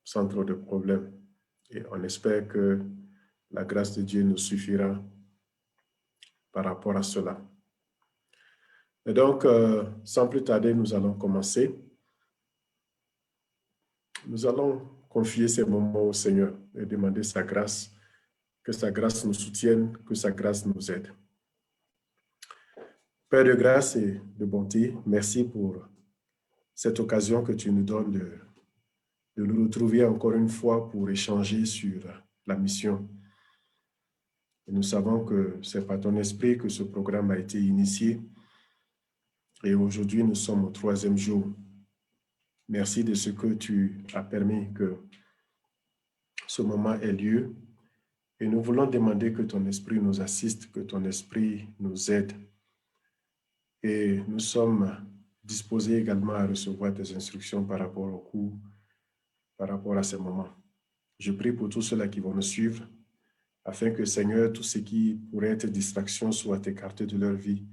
sans trop de problèmes. Et on espère que la grâce de Dieu nous suffira par rapport à cela. Et donc, sans plus tarder, nous allons commencer. Nous allons confier ces moments au Seigneur et demander sa grâce, que sa grâce nous soutienne, que sa grâce nous aide. Père de grâce et de bonté, merci pour cette occasion que tu nous donnes de nous retrouver encore une fois pour échanger sur la mission. Et nous savons que c'est par ton esprit que ce programme a été initié. Et aujourd'hui, nous sommes au 3e jour. Merci de ce que tu as permis que ce moment ait lieu. Et nous voulons demander que ton esprit nous assiste, que ton esprit nous aide. Et nous sommes disposés également à recevoir tes instructions par rapport au cours, par rapport à ces moments. Je prie pour tous ceux-là qui vont nous suivre, afin que, Seigneur, tout ce qui pourrait être distraction soit écarté de leur vie.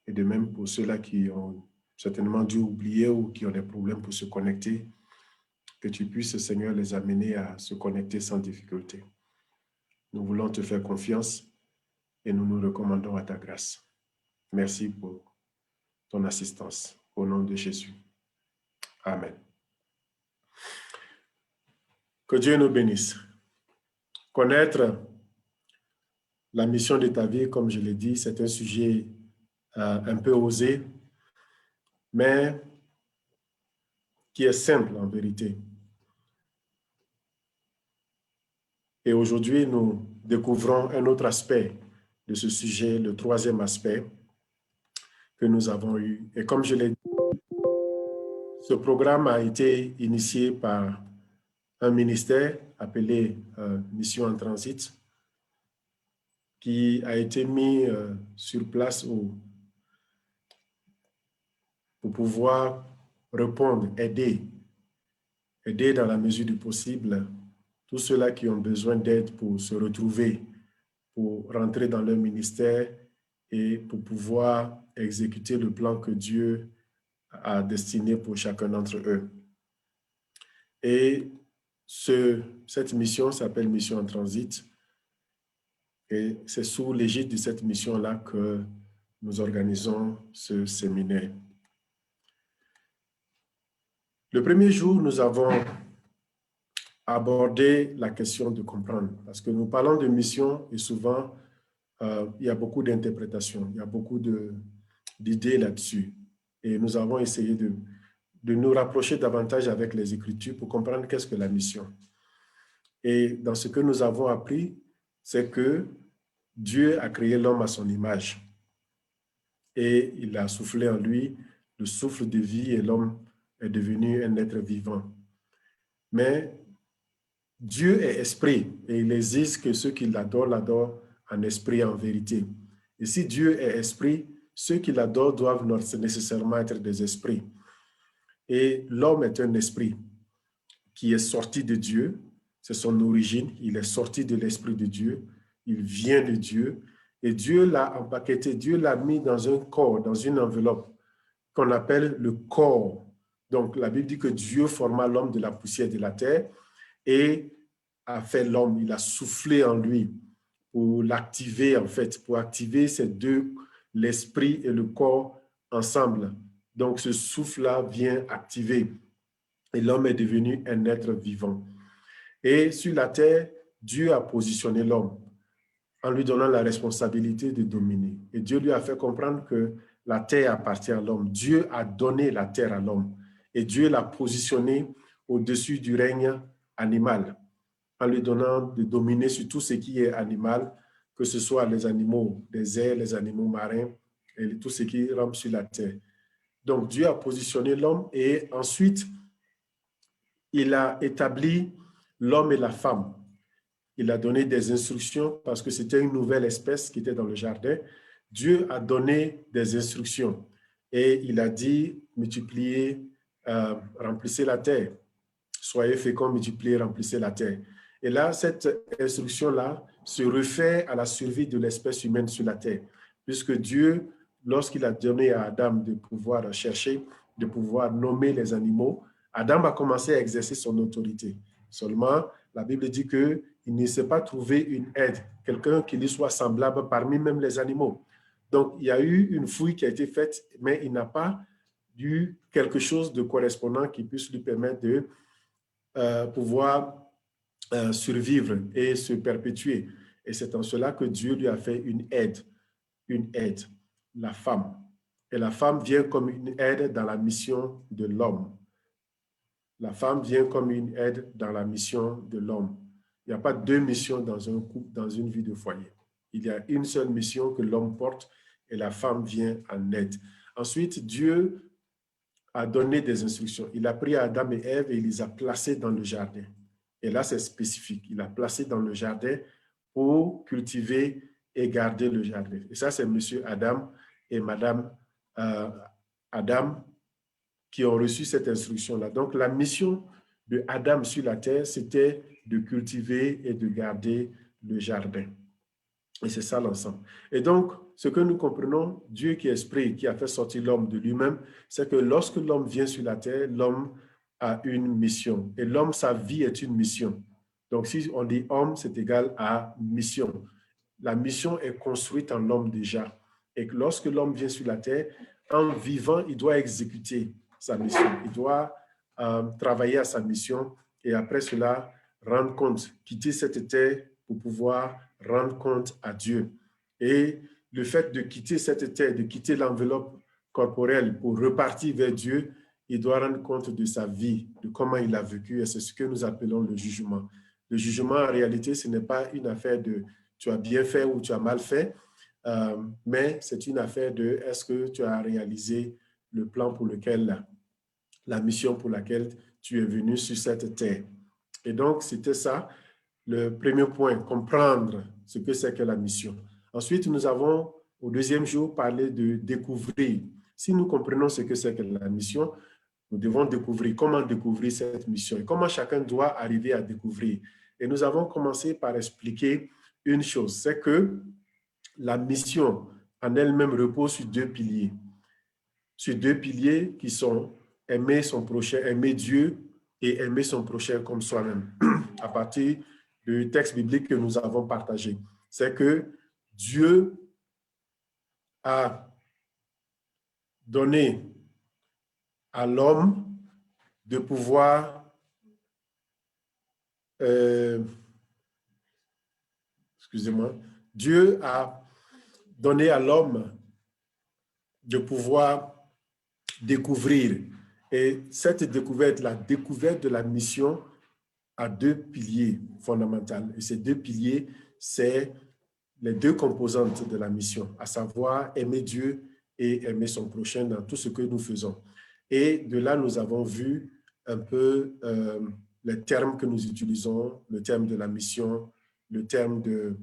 Et de même pour ceux-là qui ont certainement dû oublier ou qui ont des problèmes pour se connecter, que tu puisses, Seigneur, les amener à se connecter sans difficulté. Nous voulons te faire confiance et nous nous recommandons à ta grâce. Merci pour ton assistance. Au nom de Jésus. Amen. Que Dieu nous bénisse. Connaître la mission de ta vie, comme je l'ai dit, c'est un sujet un peu osé, mais qui est simple en vérité. Et aujourd'hui, nous découvrons un autre aspect de ce sujet, le 3e aspect que nous avons eu. Et comme je l'ai dit, ce programme a été initié par un ministère appelé Mission en Transit, qui a été mis sur place pour pouvoir répondre, aider dans la mesure du possible tous ceux-là qui ont besoin d'aide pour se retrouver, pour rentrer dans leur ministère et pour pouvoir exécuter le plan que Dieu a destiné pour chacun d'entre eux. Et cette mission s'appelle Mission en Transit. Et c'est sous l'égide de cette mission-là que nous organisons ce séminaire. Le premier jour, nous avons abordé la question de comprendre, parce que nous parlons de mission et souvent, il y a beaucoup d'interprétations, il y a beaucoup d'idées là-dessus. Et nous avons essayé de nous rapprocher davantage avec les Écritures pour comprendre qu'est-ce que la mission. Et dans ce que nous avons appris, c'est que Dieu a créé l'homme à son image et il a soufflé en lui le souffle de vie et l'homme est devenu un être vivant. Mais Dieu est esprit et il existe que ceux qui l'adorent, l'adorent en esprit et en vérité. Et si Dieu est esprit, ceux qui l'adorent doivent nécessairement être des esprits. Et l'homme est un esprit qui est sorti de Dieu, c'est son origine, il est sorti de l'esprit de Dieu, il vient de Dieu, et Dieu l'a empaqueté, Dieu l'a mis dans un corps, dans une enveloppe qu'on appelle le corps. Donc la Bible dit que Dieu forma l'homme de la poussière de la terre et a fait l'homme, il a soufflé en lui pour l'activer en fait, pour activer ces deux, l'esprit et le corps ensemble. Donc ce souffle-là vient activer et l'homme est devenu un être vivant. Et sur la terre, Dieu a positionné l'homme en lui donnant la responsabilité de dominer. Et Dieu lui a fait comprendre que la terre appartient à l'homme. Dieu a donné la terre à l'homme. Et Dieu l'a positionné au-dessus du règne animal, en lui donnant de dominer sur tout ce qui est animal, que ce soit les animaux des airs, les animaux marins, et tout ce qui rampe sur la terre. Donc Dieu a positionné l'homme et ensuite, il a établi l'homme et la femme. Il a donné des instructions parce que c'était une nouvelle espèce qui était dans le jardin. Dieu a donné des instructions et il a dit, multipliez, remplissez la terre. Soyez féconds, multipliez, remplissez la terre. Et là, cette instruction-là se réfère à la survie de l'espèce humaine sur la terre, puisque Dieu, lorsqu'il a donné à Adam de pouvoir chercher, de pouvoir nommer les animaux, Adam a commencé à exercer son autorité. Seulement, la Bible dit qu'il ne s'est pas trouvé une aide, quelqu'un qui lui soit semblable parmi même les animaux. Donc, il y a eu une fouille qui a été faite, mais il n'a pas eu quelque chose de correspondant qui puisse lui permettre de pouvoir survivre et se perpétuer. Et c'est en cela que Dieu lui a fait une aide, la femme. Et la femme vient comme une aide dans la mission de l'homme. La femme vient comme une aide dans la mission de l'homme. Il n'y a pas deux missions dans un couple, dans une vie de foyer. Il y a une seule mission que l'homme porte et la femme vient en aide. Ensuite, Dieu a donné des instructions. Il a pris Adam et Ève et il les a placés dans le jardin. Et là, c'est spécifique. Il a placé dans le jardin pour cultiver et garder le jardin. Et ça, c'est monsieur Adam et madame Adam qui ont reçu cette instruction-là. Donc, la mission de Adam sur la terre, c'était de cultiver et de garder le jardin. Et c'est ça l'ensemble. Et donc, ce que nous comprenons, Dieu qui est esprit, qui a fait sortir l'homme de lui-même, c'est que lorsque l'homme vient sur la terre, l'homme a une mission. Et l'homme, sa vie est une mission. Donc, si on dit homme, c'est égal à mission. La mission est construite en l'homme déjà. Et lorsque l'homme vient sur la terre, en vivant, il doit exécuter sa mission. Il doit travailler à sa mission et après cela, rendre compte, quitter cette terre pour pouvoir rendre compte à Dieu. Et le fait de quitter cette terre, de quitter l'enveloppe corporelle pour repartir vers Dieu, il doit rendre compte de sa vie, de comment il a vécu, et c'est ce que nous appelons le jugement. Le jugement, en réalité, ce n'est pas une affaire de tu as bien fait ou tu as mal fait, mais c'est une affaire de est-ce que tu as réalisé le plan pour lequel, la mission pour laquelle tu es venu sur cette terre. Et donc, c'était ça, le premier point, comprendre ce que c'est que la mission. Ensuite, nous avons, au deuxième jour, parlé de découvrir. Si nous comprenons ce que c'est que la mission, nous devons découvrir comment découvrir cette mission et comment chacun doit arriver à découvrir. Et nous avons commencé par expliquer une chose, c'est que la mission en elle-même repose sur deux piliers. Sur deux piliers qui sont aimer son prochain, aimer Dieu et aimer son prochain comme soi-même. À partir du texte biblique que nous avons partagé, c'est que Dieu a donné à l'homme de pouvoir excusez-moi, Dieu a donné à l'homme de pouvoir découvrir. Et cette découverte, la découverte de la mission, a deux piliers fondamentaux. Et ces deux piliers, c'est les deux composantes de la mission, à savoir aimer Dieu et aimer son prochain dans tout ce que nous faisons. Et de là, nous avons vu un peu les termes que nous utilisons, le terme de la mission, le terme de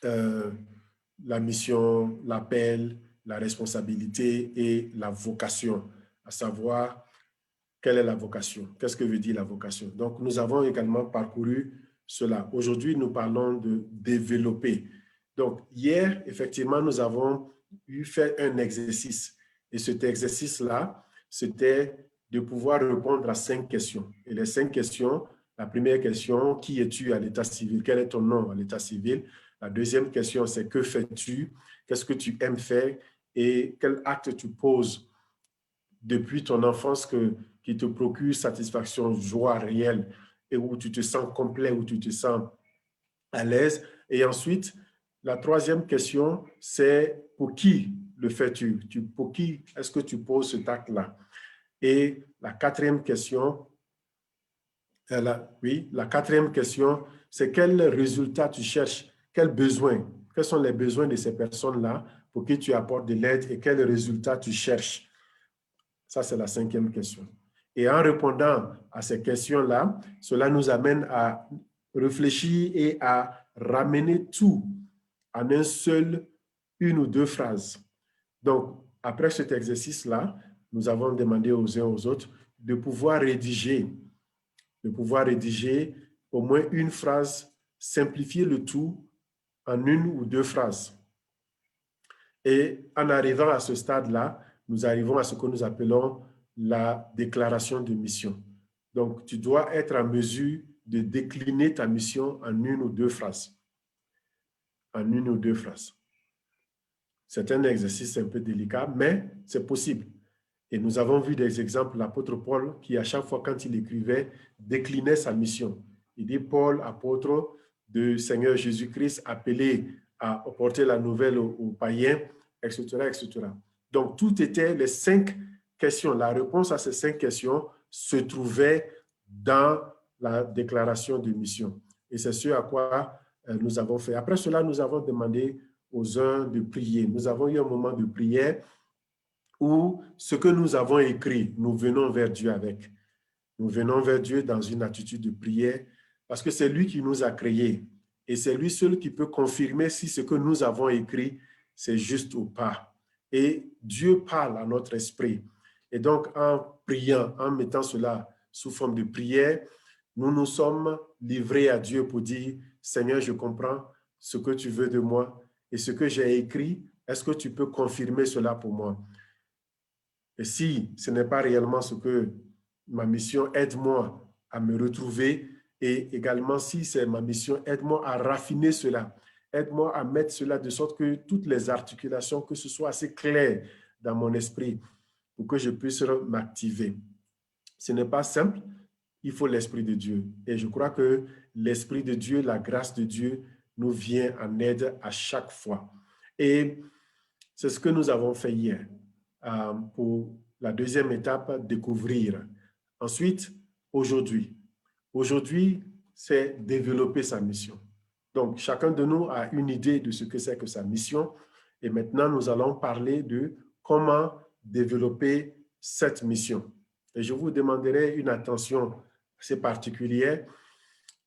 la mission, l'appel, la responsabilité et la vocation, à savoir quelle est la vocation, qu'est-ce que veut dire la vocation. Donc, nous avons également parcouru cela. Aujourd'hui, nous parlons de développer. Donc, hier, effectivement, nous avons fait un exercice. Et cet exercice-là, c'était de pouvoir répondre à 5 questions. Et les 5 questions, la première question, qui es-tu à l'état civil? Quel est ton nom à l'état civil? La deuxième question, c'est que fais-tu? Qu'est-ce que tu aimes faire? Et quel acte tu poses depuis ton enfance qui te procure satisfaction, joie réelle, et où tu te sens complet, où tu te sens à l'aise. Et ensuite, la troisième question, c'est pour qui le fais-tu? Pour qui est-ce que tu poses cet acte-là? Et la quatrième question, la quatrième question, c'est quel résultat tu cherches, quels besoins, quels sont les besoins de ces personnes-là pour qui tu apportes de l'aide et quels résultats tu cherches. Ça, c'est la cinquième question. Et en répondant à ces questions-là, cela nous amène à réfléchir et à ramener tout en une ou deux phrases. Donc, après cet exercice-là, nous avons demandé aux uns aux autres de pouvoir rédiger au moins une phrase, simplifier le tout en une ou deux phrases. Et en arrivant à ce stade-là, nous arrivons à ce que nous appelons la déclaration de mission. Donc, tu dois être en mesure de décliner ta mission en une ou deux phrases. En une ou deux phrases. C'est un exercice un peu délicat, mais c'est possible. Et nous avons vu des exemples, l'apôtre Paul, qui à chaque fois quand il écrivait, déclinait sa mission. Il dit, Paul, apôtre du Seigneur Jésus-Christ, appelé à porter la nouvelle aux païens, etc., etc. Donc, tout était les 5 questions. La réponse à ces 5 questions se trouvait dans la déclaration de mission. Et c'est ce à quoi nous avons fait. Après cela, nous avons demandé aux uns de prier. Nous avons eu un moment de prière où ce que nous avons écrit, nous venons vers Dieu avec. Nous venons vers Dieu dans une attitude de prière parce que c'est lui qui nous a créés et c'est lui seul qui peut confirmer si ce que nous avons écrit, c'est juste ou pas. Et Dieu parle à notre esprit. Et donc, en priant, en mettant cela sous forme de prière, nous nous sommes livrés à Dieu pour dire, Seigneur, je comprends ce que tu veux de moi et ce que j'ai écrit, est-ce que tu peux confirmer cela pour moi? Et si ce n'est pas réellement ce que ma mission, aide-moi à me retrouver. Et également, si c'est ma mission, aide-moi à raffiner cela. Aide-moi à mettre cela de sorte que toutes les articulations, que ce soit assez clair dans mon esprit pour que je puisse m'activer. Ce n'est pas simple, il faut l'Esprit de Dieu. Et je crois que l'Esprit de Dieu, la grâce de Dieu nous vient en aide à chaque fois. Et c'est ce que nous avons fait hier. Pour la deuxième étape, découvrir. Ensuite, aujourd'hui. Aujourd'hui, c'est développer sa mission. Donc, chacun de nous a une idée de ce que c'est que sa mission. Et maintenant, nous allons parler de comment développer cette mission. Et je vous demanderai une attention assez particulière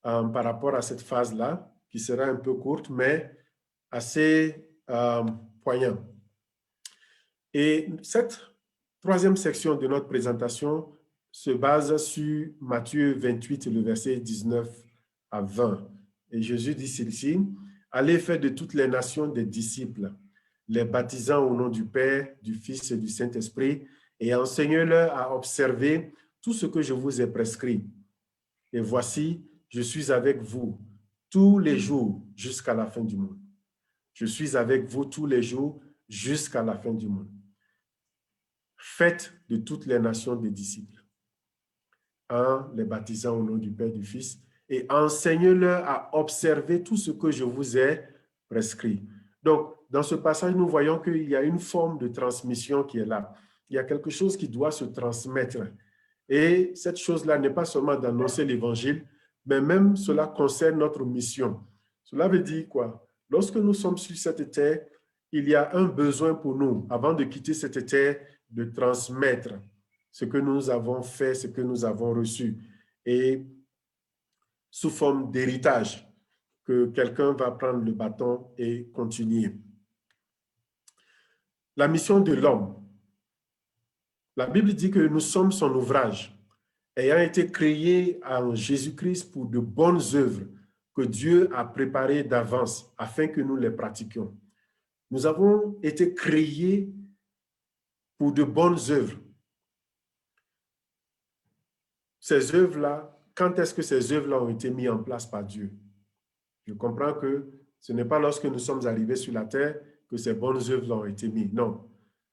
par rapport à cette phase-là, qui sera un peu courte, mais assez poignante. Et cette troisième section de notre présentation se base sur Matthieu 28, le verset 19 à 20. Et Jésus dit ceci, « Allez faire de toutes les nations des disciples, les baptisant au nom du Père, du Fils et du Saint-Esprit, et enseignez-leur à observer tout ce que je vous ai prescrit. Et voici, je suis avec vous tous les jours jusqu'à la fin du monde. Je suis avec vous tous les jours jusqu'à la fin du monde. Faites de toutes les nations des disciples, en les baptisant au nom du Père, du Fils, et enseignez-leur à observer tout ce que je vous ai prescrit. » Donc, dans ce passage, nous voyons qu'il y a une forme de transmission qui est là. Il y a quelque chose qui doit se transmettre. Et cette chose-là n'est pas seulement d'annoncer l'Évangile, mais même cela concerne notre mission. Cela veut dire quoi? Lorsque nous sommes sur cette terre, il y a un besoin pour nous, avant de quitter cette terre, de transmettre ce que nous avons fait, ce que nous avons reçu, et sous forme d'héritage, que quelqu'un va prendre le bâton et continuer. La mission de l'homme. La Bible dit que nous sommes son ouvrage, ayant été créés en Jésus-Christ pour de bonnes œuvres que Dieu a préparées d'avance afin que nous les pratiquions. Nous avons été créés pour de bonnes œuvres. Ces œuvres-là, quand est-ce que ces œuvres-là ont été mises en place par Dieu? Je comprends que ce n'est pas lorsque nous sommes arrivés sur la terre que ces bonnes œuvres ont été mises. Non.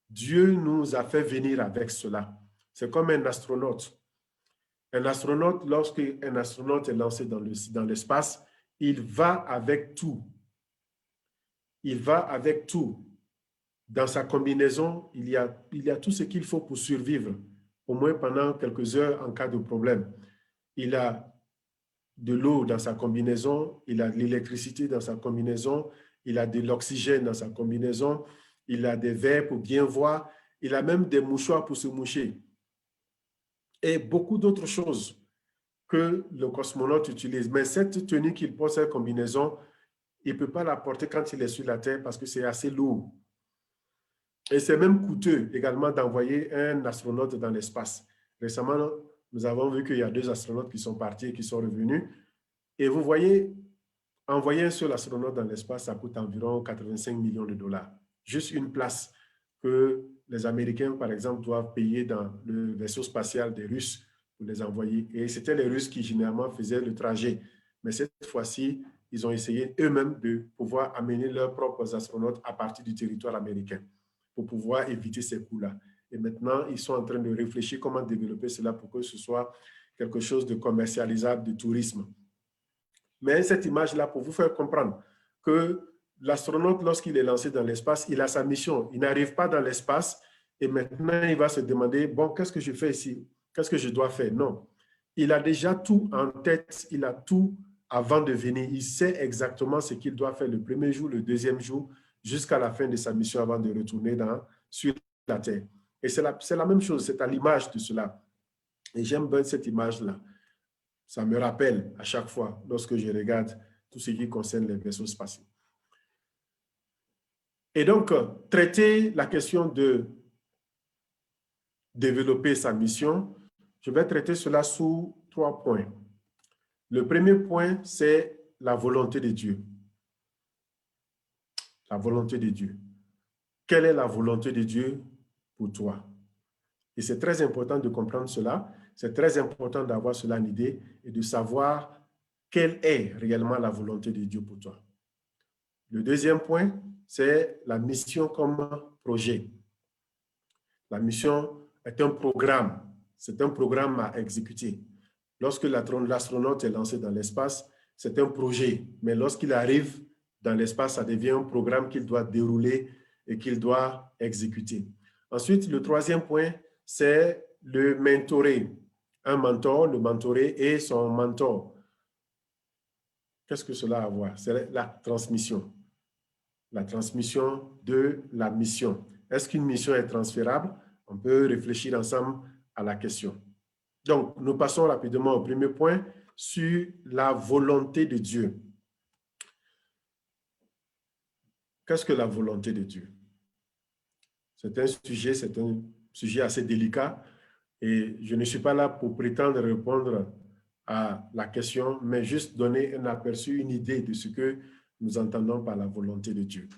Dieu nous a fait venir avec cela. C'est comme un astronaute. Un astronaute, lorsqu'un astronaute est lancé dans l'espace, il va avec tout. Il va avec tout. Dans sa combinaison, il y a tout ce qu'il faut pour survivre, au moins pendant quelques heures en cas de problème. Il a de l'eau dans sa combinaison, il a de l'électricité dans sa combinaison, il a de l'oxygène dans sa combinaison, il a des verres pour bien voir, il a même des mouchoirs pour se moucher. Et beaucoup d'autres choses que le cosmonaute utilise. Mais cette tenue qu'il porte, cette combinaison, il ne peut pas la porter quand il est sur la Terre parce que c'est assez lourd. Et c'est même coûteux également d'envoyer un astronaute dans l'espace. Récemment, nous avons vu qu'il y a 2 astronautes qui sont partis et qui sont revenus. Et vous voyez, envoyer un seul astronaute dans l'espace, ça coûte environ 85 millions de dollars. Juste une place que les Américains, par exemple, doivent payer dans le vaisseau spatial des Russes pour les envoyer. Et c'était les Russes qui, généralement, faisaient le trajet. Mais cette fois-ci, ils ont essayé eux-mêmes de pouvoir amener leurs propres astronautes à partir du territoire américain pour pouvoir éviter ces coûts-là. Et maintenant, ils sont en train de réfléchir comment développer cela pour que ce soit quelque chose de commercialisable, de tourisme. Mais cette image-là, pour vous faire comprendre que l'astronaute, lorsqu'il est lancé dans l'espace, il a sa mission. Il n'arrive pas dans l'espace et maintenant, il va se demander, bon, qu'est-ce que je fais ici? Qu'est-ce que je dois faire? Non. Il a déjà tout en tête, il a tout avant de venir. Il sait exactement ce qu'il doit faire le premier jour, le deuxième jour, jusqu'à la fin de sa mission avant de retourner sur la Terre. Et c'est la même chose, c'est à l'image de cela. Et j'aime bien cette image-là. Ça me rappelle à chaque fois, lorsque je regarde tout ce qui concerne les vaisseaux spatiaux. Et donc, traiter la question de développer sa mission, je vais traiter cela sous 3 points. Le premier point, c'est la volonté de Dieu. La volonté de Dieu. Quelle est la volonté de Dieu pour toi? Et c'est très important de comprendre cela. C'est très important d'avoir cela en idée et de savoir quelle est réellement la volonté de Dieu pour toi. Le deuxième point, c'est la mission comme projet. La mission est un programme. C'est un programme à exécuter. Lorsque l'astronaute est lancé dans l'espace, c'est un projet. Mais lorsqu'il arrive dans l'espace, ça devient un programme qu'il doit dérouler et qu'il doit exécuter. Ensuite, le troisième point, c'est le mentorer. Un mentor, le mentoré et son mentor. Qu'est-ce que cela a à voir? C'est la transmission. La transmission de la mission. Est-ce qu'une mission est transférable? On peut réfléchir ensemble à la question. Donc, nous passons rapidement au premier point sur la volonté de Dieu. Qu'est-ce que la volonté de Dieu? C'est un sujet assez délicat et je ne suis pas là pour prétendre répondre à la question, mais juste donner un aperçu, une idée de ce que nous entendons par la volonté de Dieu.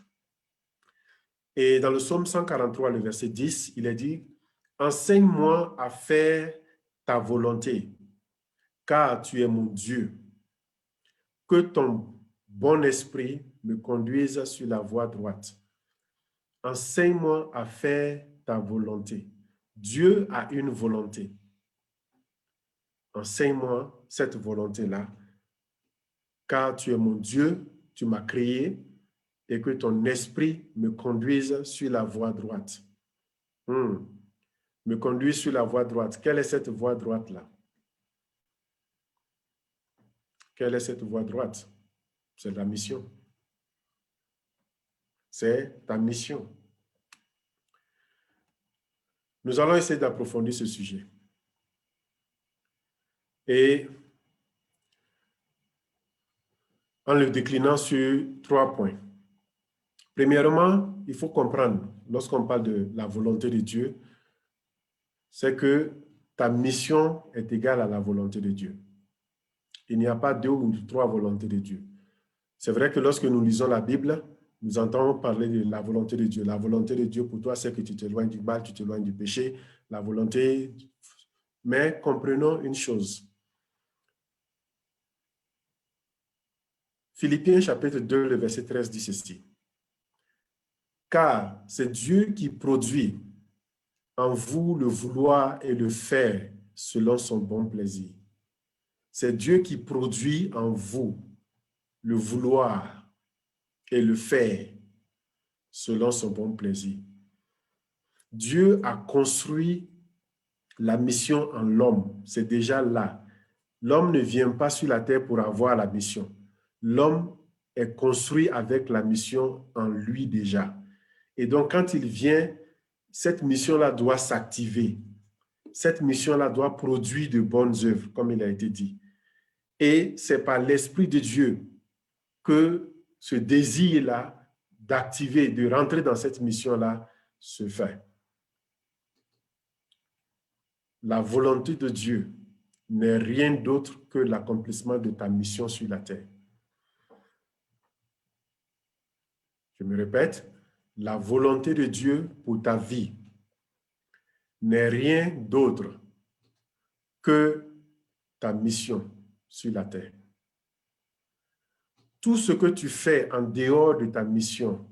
Et dans le psaume 143, le verset 10, il est dit « Enseigne-moi à faire ta volonté, car tu es mon Dieu. Que ton bon esprit me conduise sur la voie droite. Enseigne-moi à faire ta volonté. » Dieu a une volonté. Enseigne-moi cette volonté-là, car tu es mon Dieu, tu m'as créé, et que ton esprit me conduise sur la voie droite. Me conduire sur la voie droite. Quelle est cette voie droite-là? Quelle est cette voie droite? C'est la mission. C'est ta mission. Nous allons essayer d'approfondir ce sujet. Et en le déclinant sur 3 points. Premièrement, il faut comprendre, lorsqu'on parle de la volonté de Dieu, c'est que ta mission est égale à la volonté de Dieu. Il n'y a pas 2 ou 3 volontés de Dieu. C'est vrai que lorsque nous lisons la Bible, nous entendons parler de la volonté de Dieu. La volonté de Dieu pour toi, c'est que tu t'éloignes du mal, tu t'éloignes du péché. La volonté... Mais comprenons une chose. Philippiens chapitre 2, le verset 13 dit ceci. Car c'est Dieu qui produit en vous le vouloir et le faire selon son bon plaisir. C'est Dieu qui produit en vous le vouloir et le faire selon son bon plaisir. Dieu a construit la mission en l'homme. C'est déjà là. L'homme ne vient pas sur la terre pour avoir la mission. L'homme est construit avec la mission en lui déjà. Et donc, quand il vient, cette mission-là doit s'activer. Cette mission-là doit produire de bonnes œuvres, comme il a été dit. Et c'est par l'Esprit de Dieu que ce désir-là d'activer, de rentrer dans cette mission-là se fait. La volonté de Dieu n'est rien d'autre que l'accomplissement de ta mission sur la terre. Je me répète, la volonté de Dieu pour ta vie n'est rien d'autre que ta mission sur la terre. Tout ce que tu fais en dehors de ta mission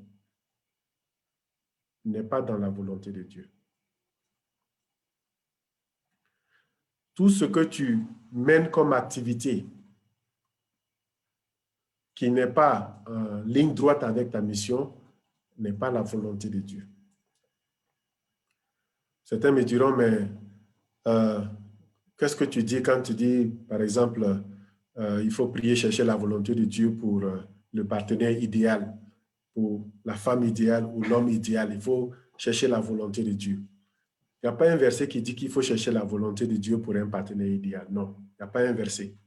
n'est pas dans la volonté de Dieu. Tout ce que tu mènes comme activité qui n'est pas en ligne droite avec ta mission n'est pas la volonté de Dieu. Certains me diront, mais qu'est-ce que tu dis quand tu dis, par exemple, il faut prier, chercher la volonté de Dieu pour le partenaire idéal, pour la femme idéale ou l'homme idéal. Il faut chercher la volonté de Dieu. Il n'y a pas un verset qui dit qu'il faut chercher la volonté de Dieu pour un partenaire idéal. Non, il n'y a pas un verset.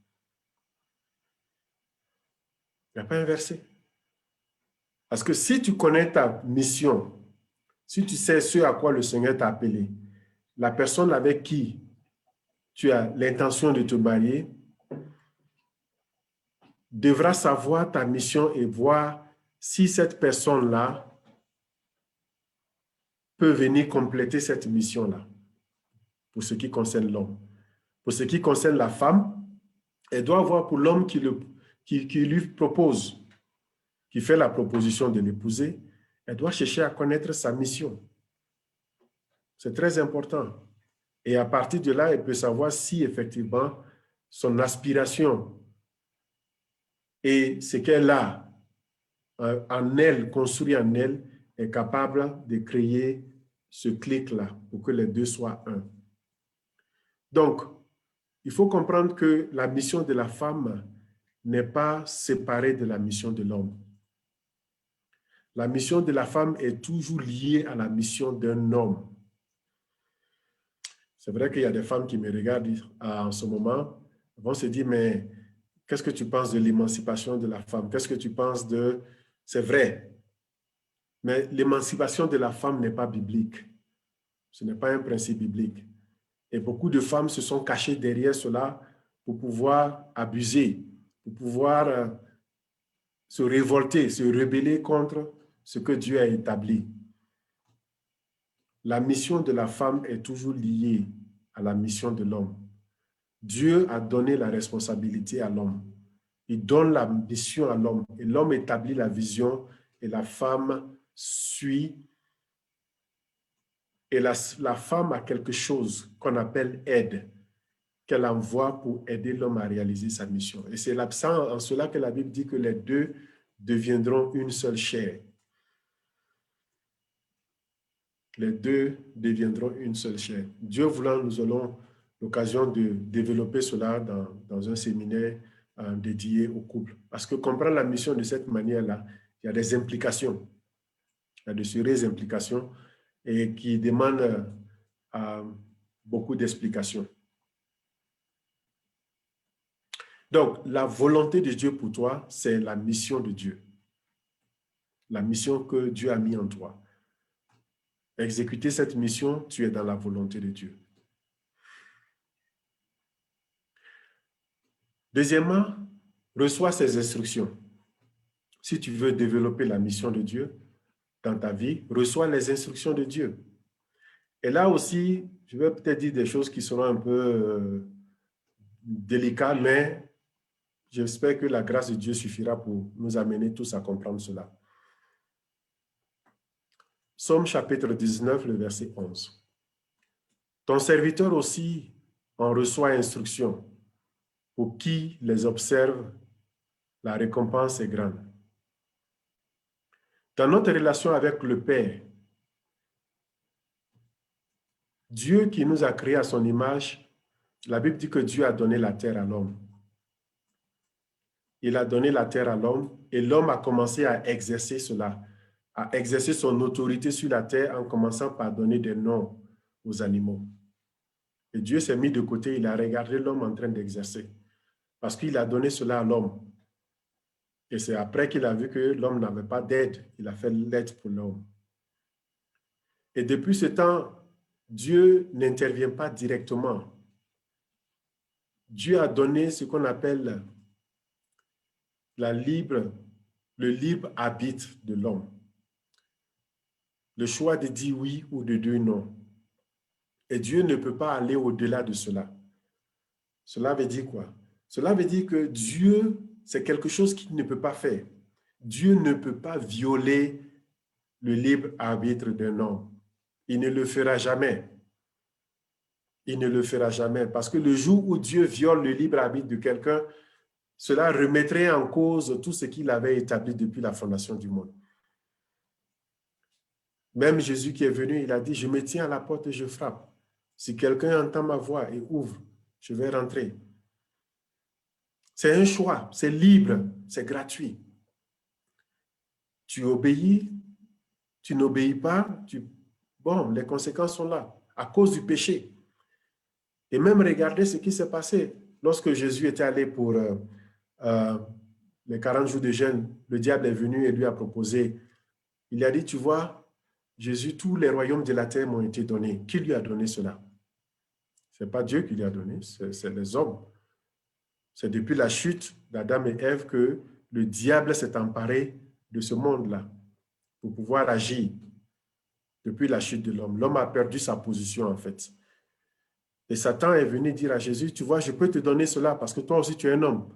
Il n'y a pas un verset. Parce que si tu connais ta mission, si tu sais ce à quoi le Seigneur t'a appelé, la personne avec qui tu as l'intention de te marier devra savoir ta mission et voir si cette personne-là peut venir compléter cette mission-là, pour ce qui concerne l'homme. Pour ce qui concerne la femme, elle doit voir pour l'homme qui lui propose, qui fait la proposition de l'épouser, elle doit chercher à connaître sa mission. C'est très important. Et à partir de là, elle peut savoir si effectivement son aspiration et ce qu'elle a en elle, construit en elle, est capable de créer ce clic-là pour que les deux soient un. Donc, il faut comprendre que la mission de la femme n'est pas séparée de la mission de l'homme. La mission de la femme est toujours liée à la mission d'un homme. C'est vrai qu'il y a des femmes qui me regardent en ce moment, vont se dire, mais qu'est-ce que tu penses de l'émancipation de la femme? Qu'est-ce que tu penses de... C'est vrai, mais l'émancipation de la femme n'est pas biblique. Ce n'est pas un principe biblique. Et beaucoup de femmes se sont cachées derrière cela pour pouvoir abuser, pour pouvoir se révolter, se rebeller contre ce que Dieu a établi. La mission de la femme est toujours liée à la mission de l'homme. Dieu a donné la responsabilité à l'homme. Il donne la mission à l'homme et l'homme établit la vision et la femme suit. Et la femme a quelque chose qu'on appelle aide, qu'elle envoie pour aider l'homme à réaliser sa mission. Et c'est en cela que la Bible dit que les deux deviendront une seule chair. Les deux deviendront une seule chair. Dieu voulant, nous aurons l'occasion de développer cela dans un séminaire dédié au couple. Parce que comprendre la mission de cette manière-là, il y a des implications. Il y a de sérieuses implications et qui demandent beaucoup d'explications. Donc, la volonté de Dieu pour toi, c'est la mission de Dieu. La mission que Dieu a mis en toi. Exécuter cette mission, tu es dans la volonté de Dieu. Deuxièmement, reçois ses instructions. Si tu veux développer la mission de Dieu dans ta vie, reçois les instructions de Dieu. Et là aussi, je vais peut-être dire des choses qui seront un peu délicates, mais j'espère que la grâce de Dieu suffira pour nous amener tous à comprendre cela. Psaume chapitre 19, le verset 11. Ton serviteur aussi en reçoit instruction. Pour qui les observe, la récompense est grande. Dans notre relation avec le Père, Dieu qui nous a créés à son image, la Bible dit que Dieu a donné la terre à l'homme. Il a donné la terre à l'homme et l'homme a commencé à exercer cela, à exercer son autorité sur la terre en commençant par donner des noms aux animaux. Et Dieu s'est mis de côté, il a regardé l'homme en train d'exercer parce qu'il a donné cela à l'homme. Et c'est après qu'il a vu que l'homme n'avait pas d'aide, il a fait l'aide pour l'homme. Et depuis ce temps, Dieu n'intervient pas directement. Dieu a donné ce qu'on appelle le libre arbitre de l'homme. Le choix de dire oui ou de dire non. Et Dieu ne peut pas aller au-delà de cela. Cela veut dire quoi? Cela veut dire que Dieu, c'est quelque chose qu'il ne peut pas faire. Dieu ne peut pas violer le libre arbitre d'un homme. Il ne le fera jamais. Il ne le fera jamais. Parce que le jour où Dieu viole le libre arbitre de quelqu'un, cela remettrait en cause tout ce qu'il avait établi depuis la fondation du monde. Même Jésus qui est venu, il a dit, je me tiens à la porte et je frappe. Si quelqu'un entend ma voix et ouvre, je vais rentrer. C'est un choix, c'est libre, c'est gratuit. Tu obéis, tu n'obéis pas, bon, les conséquences sont là, à cause du péché. Et même regardez ce qui s'est passé lorsque Jésus était allé pour les 40 jours de jeûne. Le diable est venu et lui a proposé. Il a dit, tu vois, Jésus, tous les royaumes de la terre m'ont été donnés. Qui lui a donné cela? Ce n'est pas Dieu qui lui a donné, c'est les hommes. C'est depuis la chute d'Adam et Ève que le diable s'est emparé de ce monde-là pour pouvoir agir. Depuis la chute de l'homme, l'homme a perdu sa position en fait. Et Satan est venu dire à Jésus, tu vois, je peux te donner cela parce que toi aussi tu es un homme.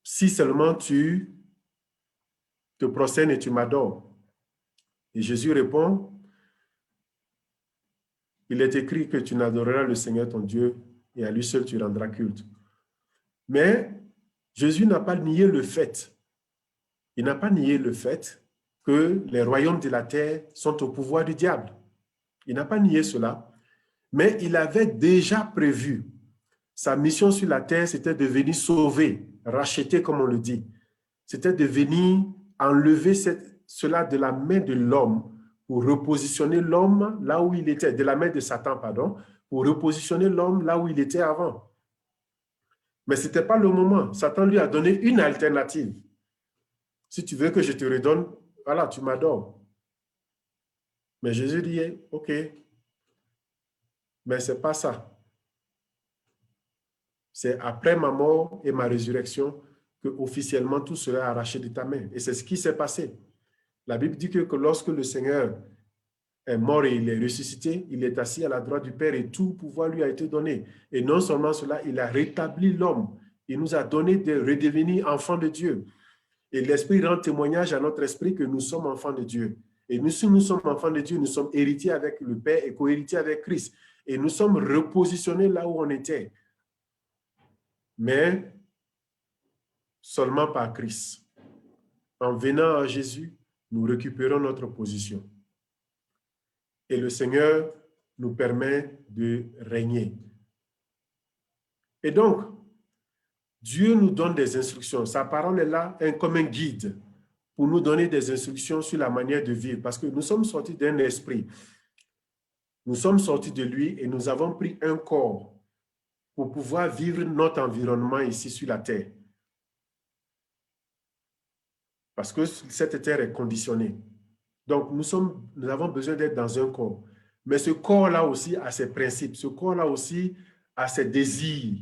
Si seulement tu te prosternes et tu m'adores. Et Jésus répond, il est écrit que tu n'adoreras le Seigneur ton Dieu et à lui seul tu rendras culte. Mais Jésus n'a pas nié le fait. Il n'a pas nié le fait que les royaumes de la terre sont au pouvoir du diable. Il n'a pas nié cela, mais il avait déjà prévu. Sa mission sur la terre, c'était de venir sauver, racheter, comme on le dit. C'était de venir enlever cela de la main de l'homme pour repositionner l'homme là où il était, de la main de Satan, pardon, pour repositionner l'homme là où il était avant. Mais ce n'était pas le moment. Satan lui a donné une alternative. Si tu veux que je te redonne, voilà, tu m'adores. Mais Jésus dit, OK, mais ce n'est pas ça. C'est après ma mort et ma résurrection que officiellement tout sera arraché de ta main. Et c'est ce qui s'est passé. La Bible dit que lorsque le Seigneur est mort et il est ressuscité, il est assis à la droite du Père et tout pouvoir lui a été donné. Et non seulement cela, il a rétabli l'homme. Il nous a donné de redevenir enfants de Dieu. Et l'Esprit rend témoignage à notre esprit que nous sommes enfants de Dieu. Et nous, si nous sommes enfants de Dieu, nous sommes héritiers avec le Père et co-héritiers avec Christ. Et nous sommes repositionnés là où on était. Mais seulement par Christ. En venant à Jésus, nous récupérons notre position. Et le Seigneur nous permet de régner. Et donc, Dieu nous donne des instructions. Sa parole est là comme un guide pour nous donner des instructions sur la manière de vivre. Parce que nous sommes sortis d'un esprit. Nous sommes sortis de lui et nous avons pris un corps pour pouvoir vivre notre environnement ici sur la terre. Parce que cette terre est conditionnée. Donc, nous avons besoin d'être dans un corps. Mais ce corps-là aussi a ses principes. Ce corps-là aussi a ses désirs.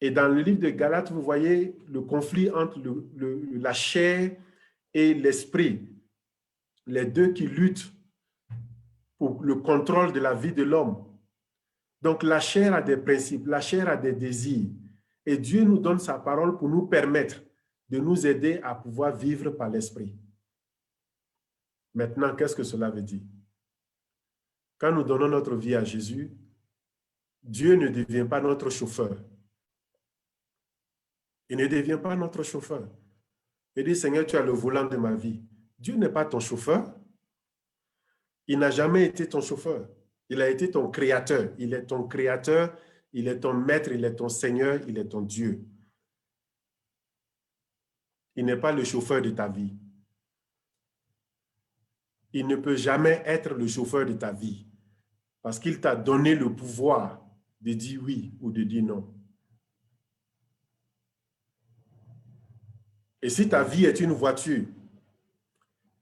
Et dans le livre de Galates, vous voyez le conflit entre la chair et l'esprit. Les deux qui luttent pour le contrôle de la vie de l'homme. Donc, la chair a des principes, la chair a des désirs. Et Dieu nous donne sa parole pour nous permettre de nous aider à pouvoir vivre par l'esprit. Maintenant, qu'est-ce que cela veut dire? Quand nous donnons notre vie à Jésus, Dieu ne devient pas notre chauffeur. Il ne devient pas notre chauffeur. Il dit, Seigneur, tu as le volant de ma vie. Dieu n'est pas ton chauffeur. Il n'a jamais été ton chauffeur. Il a été ton créateur. Il est ton créateur, il est ton maître, il est ton Seigneur, il est ton Dieu. Il n'est pas le chauffeur de ta vie. Il ne peut jamais être le chauffeur de ta vie parce qu'il t'a donné le pouvoir de dire oui ou de dire non. Et si ta vie est une voiture,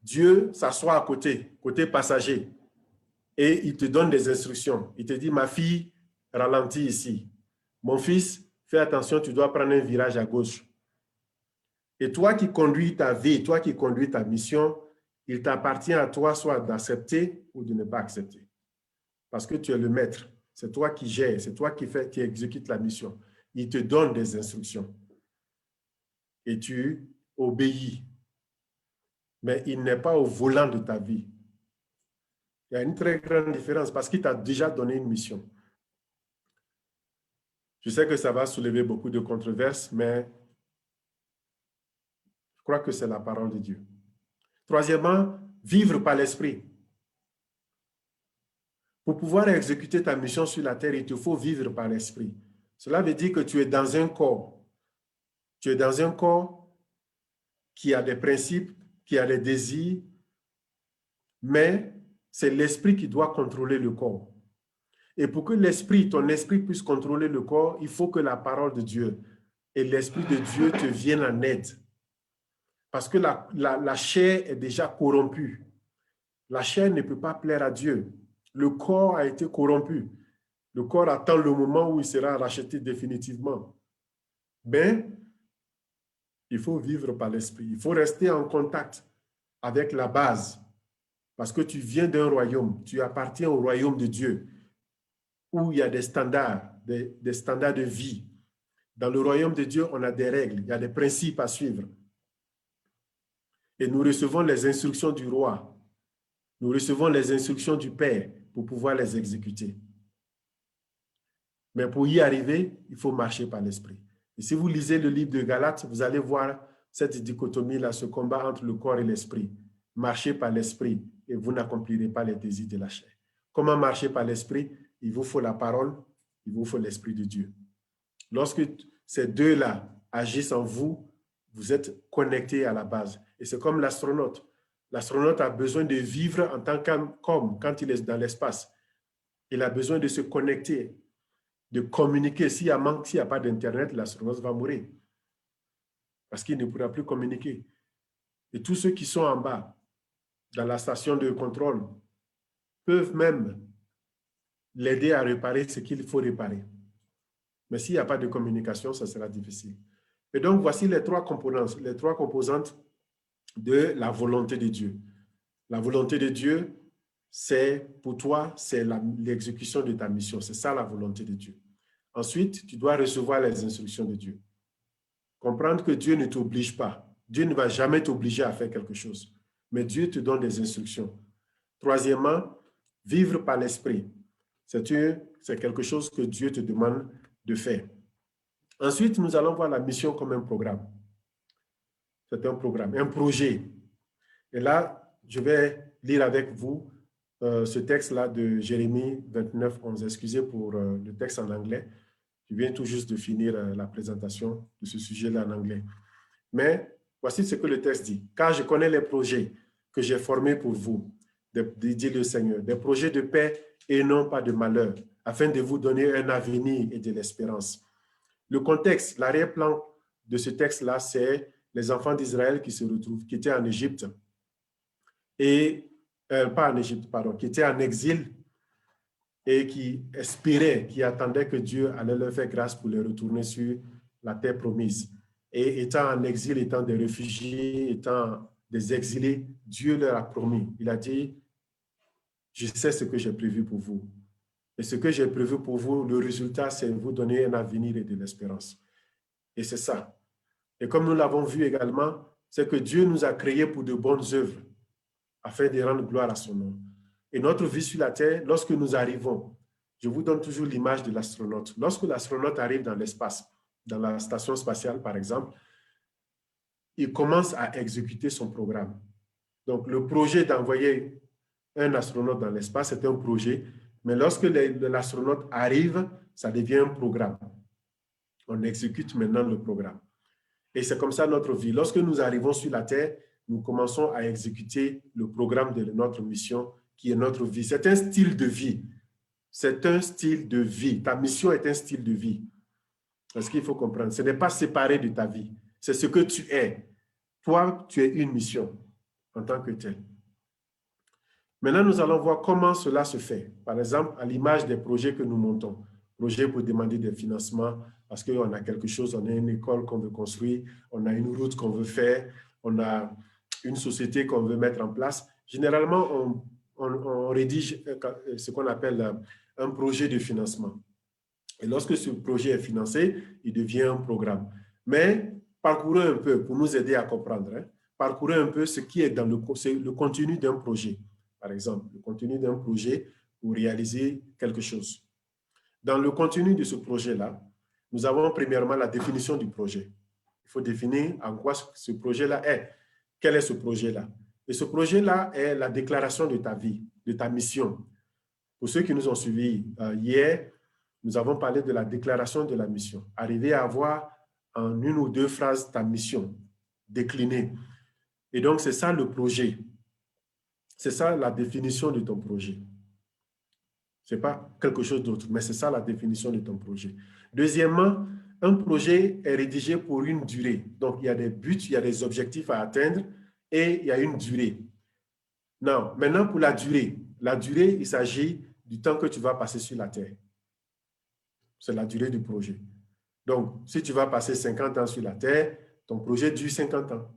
Dieu s'assoit à côté passager, et il te donne des instructions. Il te dit, ma fille, ralentis ici. Mon fils, fais attention, tu dois prendre un virage à gauche. Et toi qui conduis ta vie, toi qui conduis ta mission, il t'appartient à toi soit d'accepter ou de ne pas accepter. parce que tu es le maître. C'est toi qui gères, c'est toi qui exécutes la mission. Il te donne des instructions et tu obéis. Mais il n'est pas au volant de ta vie. Il y a une très grande différence parce qu'il t'a déjà donné une mission. Je sais que ça va soulever beaucoup de controverses, mais je crois que c'est la parole de Dieu. Troisièmement, vivre par l'esprit. Pour pouvoir exécuter ta mission sur la terre, il te faut vivre par l'esprit. Cela veut dire que tu es dans un corps. Tu es dans un corps qui a des principes, qui a des désirs, mais c'est l'esprit qui doit contrôler le corps. Et pour que l'esprit, ton esprit puisse contrôler le corps, il faut que la parole de Dieu et l'esprit de Dieu te viennent en aide. Parce que la chair est déjà corrompue. La chair ne peut pas plaire à Dieu. Le corps a été corrompu. Le corps attend le moment où il sera racheté définitivement. Mais il faut vivre par l'esprit. Il faut rester en contact avec la base. Parce que tu viens d'un royaume. Tu appartiens au royaume de Dieu, où il y a des standards, des standards de vie. Dans le royaume de Dieu, on a des règles, il y a des principes à suivre. Et nous recevons les instructions du roi. Nous recevons les instructions du Père pour pouvoir les exécuter. Mais pour y arriver, il faut marcher par l'esprit. Et si vous lisez le livre de Galates, vous allez voir cette dichotomie-là, ce combat entre le corps et l'esprit. Marchez par l'esprit et vous n'accomplirez pas les désirs de la chair. Comment marcher par l'esprit? Il vous faut la parole, il vous faut l'esprit de Dieu. Lorsque ces deux-là agissent en vous, vous êtes connecté à la base. Et c'est comme l'astronaute. L'astronaute a besoin de vivre en tant qu'homme quand il est dans l'espace. Il a besoin de se connecter, de communiquer. S'il n'y a pas d'Internet, l'astronaute va mourir parce qu'il ne pourra plus communiquer. Et tous ceux qui sont en bas, dans la station de contrôle, peuvent même l'aider à réparer ce qu'il faut réparer. Mais s'il n'y a pas de communication, ça sera difficile. Et donc, voici les trois composantes de la volonté de Dieu. La volonté de Dieu, c'est pour toi, c'est l'exécution de ta mission. C'est ça la volonté de Dieu. Ensuite, tu dois recevoir les instructions de Dieu. Comprendre que Dieu ne t'oblige pas. Dieu ne va jamais t'obliger à faire quelque chose. Mais Dieu te donne des instructions. Troisièmement, vivre par l'esprit. C'est quelque chose que Dieu te demande de faire. Ensuite, nous allons voir la mission comme un programme. C'est un programme, un projet. Et là, je vais lire avec vous ce texte-là de Jérémie 29, 11. Excusez pour le texte en anglais. Je viens tout juste de finir la présentation de ce sujet-là en anglais. Mais voici ce que le texte dit. Car je connais les projets que j'ai formés pour vous, dit le Seigneur, des projets de paix et non pas de malheur, afin de vous donner un avenir et de l'espérance. Le contexte, l'arrière-plan de ce texte-là, c'est les enfants d'Israël qui étaient en Égypte, et pas en Égypte, pardon, qui étaient en exil et qui espéraient, qui attendaient que Dieu allait leur faire grâce pour les retourner sur la terre promise. Et étant en exil, étant des réfugiés, étant des exilés, Dieu leur a promis. Il a dit, je sais ce que j'ai prévu pour vous. Et ce que j'ai prévu pour vous, le résultat, c'est vous donner un avenir et de l'espérance. Et c'est ça. Et comme nous l'avons vu également, c'est que Dieu nous a créés pour de bonnes œuvres, afin de rendre gloire à son nom. Et notre vie sur la terre, lorsque nous arrivons, je vous donne toujours l'image de l'astronaute. Lorsque l'astronaute arrive dans l'espace, dans la station spatiale par exemple, il commence à exécuter son programme. Donc le projet d'envoyer un astronaute dans l'espace, c'est un projet, mais lorsque l'astronaute arrive, ça devient un programme. On exécute maintenant le programme. Et c'est comme ça notre vie. Lorsque nous arrivons sur la Terre, nous commençons à exécuter le programme de notre mission, qui est notre vie. C'est un style de vie. C'est un style de vie. Ta mission est un style de vie. C'est ce qu'il faut comprendre. Ce n'est pas séparé de ta vie. C'est ce que tu es. Toi, tu es une mission en tant que tel. Maintenant, nous allons voir comment cela se fait. Par exemple, à l'image des projets que nous montons. Projet pour demander des financements parce qu'on a quelque chose, on a une école qu'on veut construire, on a une route qu'on veut faire, on a une société qu'on veut mettre en place. Généralement, on rédige ce qu'on appelle un projet de financement. Et lorsque ce projet est financé, il devient un programme. Mais parcourez un peu, pour nous aider à comprendre, hein, parcourez un peu ce qui est dans le contenu d'un projet. Par exemple, le contenu d'un projet pour réaliser quelque chose. Dans le contenu de ce projet-là, nous avons premièrement la définition du projet. Il faut définir en quoi ce projet-là est. Quel est ce projet-là? Et ce projet-là est la déclaration de ta vie, de ta mission. Pour ceux qui nous ont suivis hier, nous avons parlé de la déclaration de la mission. Arriver à avoir en une ou deux phrases ta mission déclinée. Et donc, c'est ça le projet. C'est ça la définition de ton projet. Ce n'est pas quelque chose d'autre, mais c'est ça la définition de ton projet. Deuxièmement, un projet est rédigé pour une durée. Donc, il y a des buts, il y a des objectifs à atteindre et il y a une durée. Non, maintenant pour la durée, il s'agit du temps que tu vas passer sur la terre. C'est la durée du projet. Donc, si tu vas passer 50 ans sur la terre, ton projet dure 50 ans.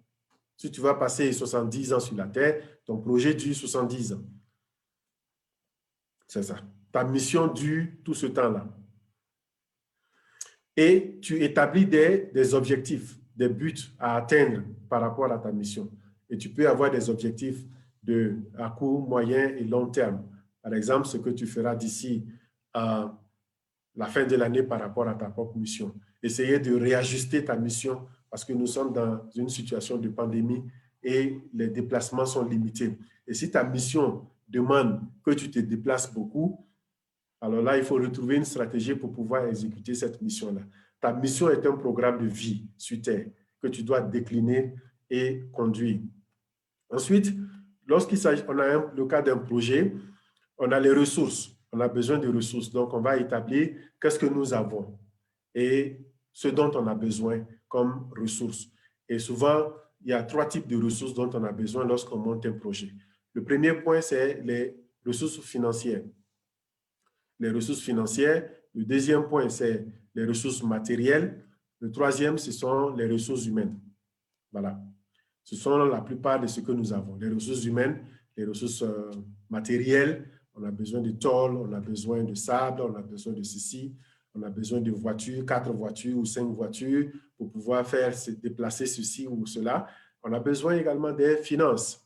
Si tu vas passer 70 ans sur la terre, ton projet dure 70 ans. C'est ça. Ta mission dure tout ce temps-là. Et tu établis des objectifs, des buts à atteindre par rapport à ta mission. Et tu peux avoir des objectifs à court, moyen et long terme. Par exemple, ce que tu feras d'ici à la fin de l'année par rapport à ta propre mission. Essayer de réajuster ta mission parce que nous sommes dans une situation de pandémie et les déplacements sont limités. Et si ta mission demande que tu te déplaces beaucoup, alors là, il faut retrouver une stratégie pour pouvoir exécuter cette mission-là. Ta mission est un programme de vie sur Terre que tu dois décliner et conduire. Ensuite, lorsqu'il s'agit, on a le cas d'un projet, on a les ressources. On a besoin de ressources. Donc, on va établir qu'est-ce que nous avons et ce dont on a besoin comme ressources. Et souvent, il y a 3 types de ressources dont on a besoin lorsqu'on monte un projet. Le premier point, c'est les ressources financières. Les ressources financières. Le deuxième point, c'est les ressources matérielles. Le troisième, ce sont les ressources humaines. Voilà. Ce sont la plupart de ce que nous avons. Les ressources humaines, les ressources matérielles. On a besoin de tôle, on a besoin de sable, on a besoin de ceci, on a besoin de voitures, 4 voitures ou 5 voitures pour pouvoir se déplacer ceci ou cela. On a besoin également des finances.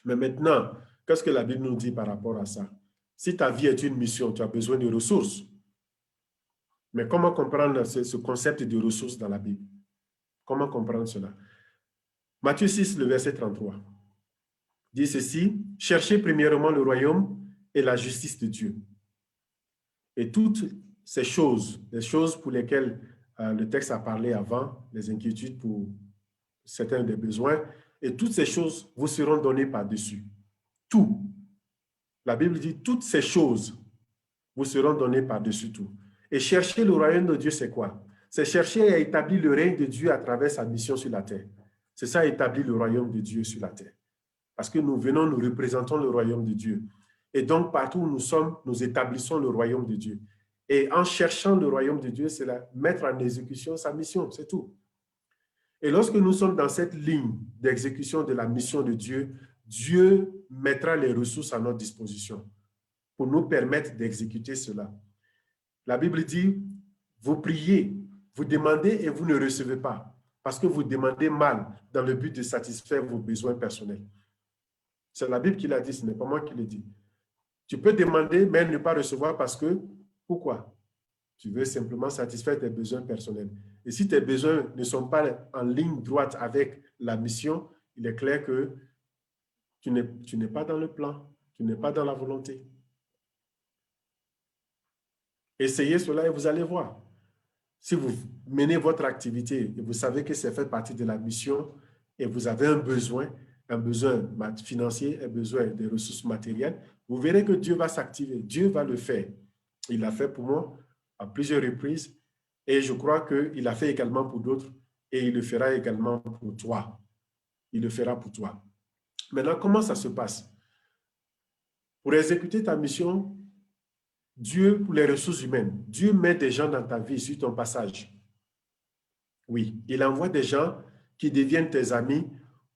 Mais maintenant, qu'est-ce que la Bible nous dit par rapport à ça? Si ta vie est une mission, tu as besoin de ressources. Mais comment comprendre ce concept de ressources dans la Bible? Comment comprendre cela? Matthieu 6, le verset 33, dit ceci: « Cherchez premièrement le royaume et la justice de Dieu. Et toutes ces choses, les choses pour lesquelles le texte a parlé avant, les inquiétudes pour certains des besoins, et toutes ces choses vous seront données par-dessus. » Tout. La Bible dit toutes ces choses vous seront données par-dessus tout. Et chercher le royaume de Dieu, c'est quoi? C'est chercher à établir le règne de Dieu à travers sa mission sur la terre. C'est ça, établir le royaume de Dieu sur la terre. Parce que nous venons, nous représentons le royaume de Dieu. Et donc, partout où nous sommes, nous établissons le royaume de Dieu. Et en cherchant le royaume de Dieu, c'est mettre en exécution sa mission, c'est tout. Et lorsque nous sommes dans cette ligne d'exécution de la mission de Dieu, Dieu mettra les ressources à notre disposition pour nous permettre d'exécuter cela. La Bible dit, vous priez, vous demandez et vous ne recevez pas, parce que vous demandez mal dans le but de satisfaire vos besoins personnels. C'est la Bible qui l'a dit, ce n'est pas moi qui l'ai dit. Tu peux demander, mais ne pas recevoir parce que, pourquoi? Tu veux simplement satisfaire tes besoins personnels. Et si tes besoins ne sont pas en ligne droite avec la mission, il est clair que tu n'es pas dans le plan, tu n'es pas dans la volonté. Essayez cela et vous allez voir. Si vous menez votre activité et vous savez que c'est fait partie de la mission et vous avez un besoin financier, un besoin de ressources matérielles, vous verrez que Dieu va s'activer. Dieu va le faire. Il l'a fait pour moi à plusieurs reprises et je crois qu'il l'a fait également pour d'autres et il le fera également pour toi. Il le fera pour toi. Maintenant, comment ça se passe? Pour exécuter ta mission, Dieu, pour les ressources humaines, Dieu met des gens dans ta vie sur ton passage. Oui, il envoie des gens qui deviennent tes amis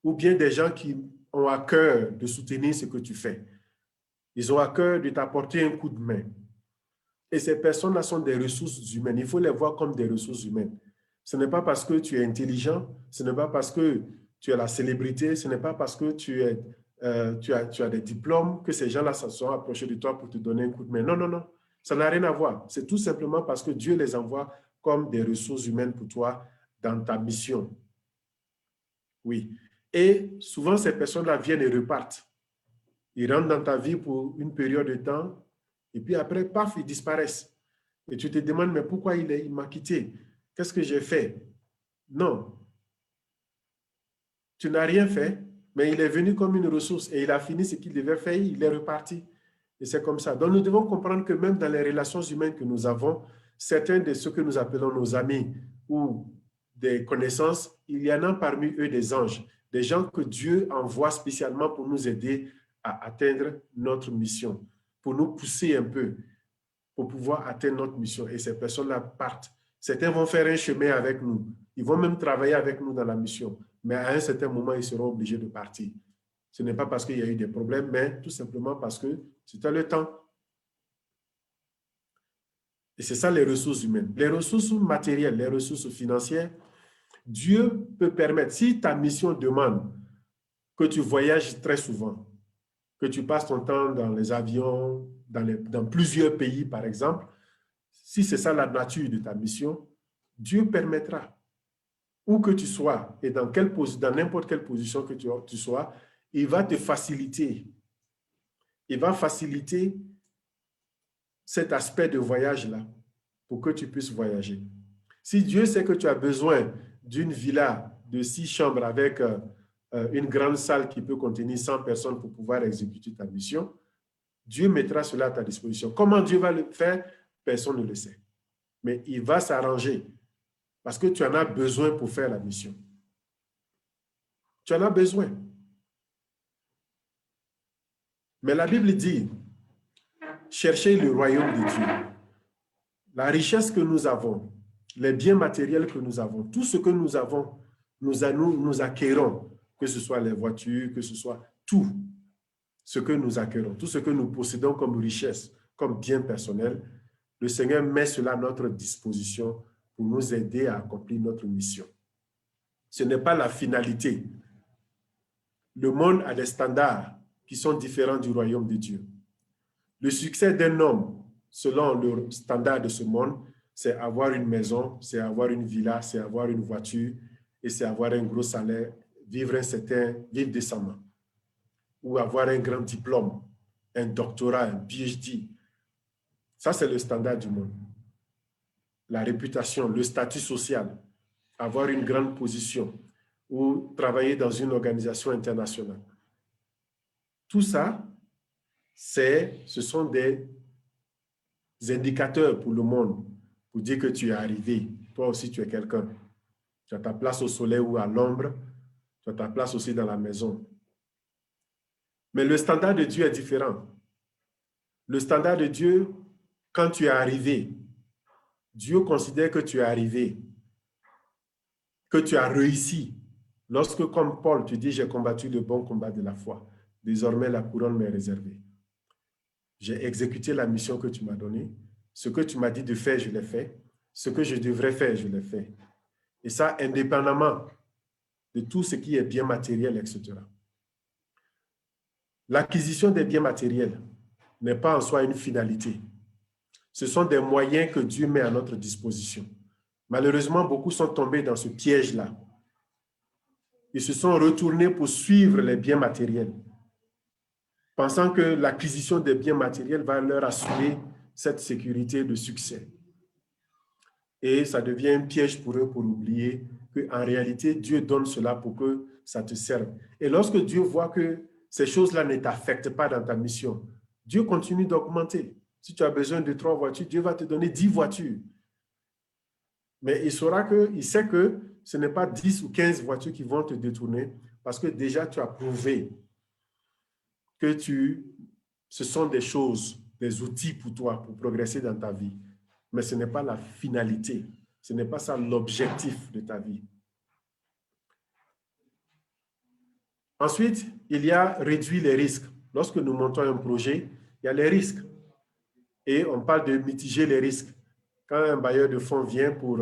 ou bien des gens qui ont à cœur de soutenir ce que tu fais. Ils ont à cœur de t'apporter un coup de main. Et ces personnes-là sont des ressources humaines. Il faut les voir comme des ressources humaines. Ce n'est pas parce que tu es intelligent, ce n'est pas parce que tu es la célébrité, ce n'est pas parce que tu as des diplômes que ces gens-là se sont approchés de toi pour te donner un coup de main. Non, non, non. Ça n'a rien à voir. C'est tout simplement parce que Dieu les envoie comme des ressources humaines pour toi dans ta mission. Oui. Et souvent, ces personnes-là viennent et repartent. Ils rentrent dans ta vie pour une période de temps et puis après, paf, ils disparaissent. Et tu te demandes, mais pourquoi il m'a quitté? Qu'est-ce que j'ai fait? Non, tu n'as rien fait, mais il est venu comme une ressource et il a fini ce qu'il devait faire, il est reparti. Et c'est comme ça. Donc, nous devons comprendre que même dans les relations humaines que nous avons, certains de ceux que nous appelons nos amis ou des connaissances, il y en a parmi eux des anges, des gens que Dieu envoie spécialement pour nous aider à atteindre notre mission, pour nous pousser un peu, pour pouvoir atteindre notre mission. Et ces personnes-là partent. Certains vont faire un chemin avec nous. Ils vont même travailler avec nous dans la mission. Mais à un certain moment, ils seront obligés de partir. Ce n'est pas parce qu'il y a eu des problèmes, mais tout simplement parce que c'était le temps. Et c'est ça les ressources humaines. Les ressources matérielles, les ressources financières, Dieu peut permettre, si ta mission demande que tu voyages très souvent, que tu passes ton temps dans les avions, dans plusieurs pays, par exemple, si c'est ça la nature de ta mission, Dieu permettra, où que tu sois et dans n'importe quelle position que tu sois, il va te faciliter. Il va faciliter cet aspect de voyage-là pour que tu puisses voyager. Si Dieu sait que tu as besoin d'une villa de 6 chambres avec une grande salle qui peut contenir 100 personnes pour pouvoir exécuter ta mission, Dieu mettra cela à ta disposition. Comment Dieu va le faire? Personne ne le sait. Mais il va s'arranger parce que tu en as besoin pour faire la mission. Tu en as besoin. Mais la Bible dit, cherchez le royaume de Dieu. La richesse que nous avons, les biens matériels que nous avons, tout ce que nous avons, nous acquérons, que ce soit les voitures, que ce soit tout ce que nous acquérons, tout ce que nous possédons comme richesse, comme bien personnel, le Seigneur met cela à notre disposition pour nous aider à accomplir notre mission. Ce n'est pas la finalité. Le monde a des standards qui sont différents du royaume de Dieu. Le succès d'un homme, selon le standard de ce monde, c'est avoir une maison, c'est avoir une villa, c'est avoir une voiture et c'est avoir un gros salaire, vivre décemment ou avoir un grand diplôme, un doctorat, un PhD. Ça, c'est le standard du monde. La réputation, le statut social, avoir une grande position ou travailler dans une organisation internationale. Tout ça, ce sont des indicateurs pour le monde, pour dire que tu es arrivé. Toi aussi, tu es quelqu'un. Tu as ta place au soleil ou à l'ombre. Tu as ta place aussi dans la maison. Mais le standard de Dieu est différent. Le standard de Dieu, quand tu es arrivé, Dieu considère que tu es arrivé, que tu as réussi. Lorsque, comme Paul, tu dis, j'ai combattu le bon combat de la foi, désormais la couronne m'est réservée. J'ai exécuté la mission que tu m'as donnée. Ce que tu m'as dit de faire, je l'ai fait. Ce que je devrais faire, je l'ai fait. Et ça, indépendamment de tout ce qui est bien matériel, etc. L'acquisition des biens matériels n'est pas en soi une finalité. Ce sont des moyens que Dieu met à notre disposition. Malheureusement, beaucoup sont tombés dans ce piège-là. Ils se sont retournés pour suivre les biens matériels, pensant que l'acquisition des biens matériels va leur assurer cette sécurité de succès. Et ça devient un piège pour eux pour oublier qu'en réalité, Dieu donne cela pour que ça te serve. Et lorsque Dieu voit que ces choses-là ne t'affectent pas dans ta mission, Dieu continue d'augmenter. Si tu as besoin de 3 voitures, Dieu va te donner 10 voitures. Mais il sait que ce n'est pas 10 ou 15 voitures qui vont te détourner parce que déjà tu as prouvé que ce sont des choses, des outils pour toi, pour progresser dans ta vie. Mais ce n'est pas la finalité. Ce n'est pas ça l'objectif de ta vie. Ensuite, il y a réduire les risques. Lorsque nous montons un projet, il y a les risques. Et on parle de mitiger les risques. Quand un bailleur de fonds vient pour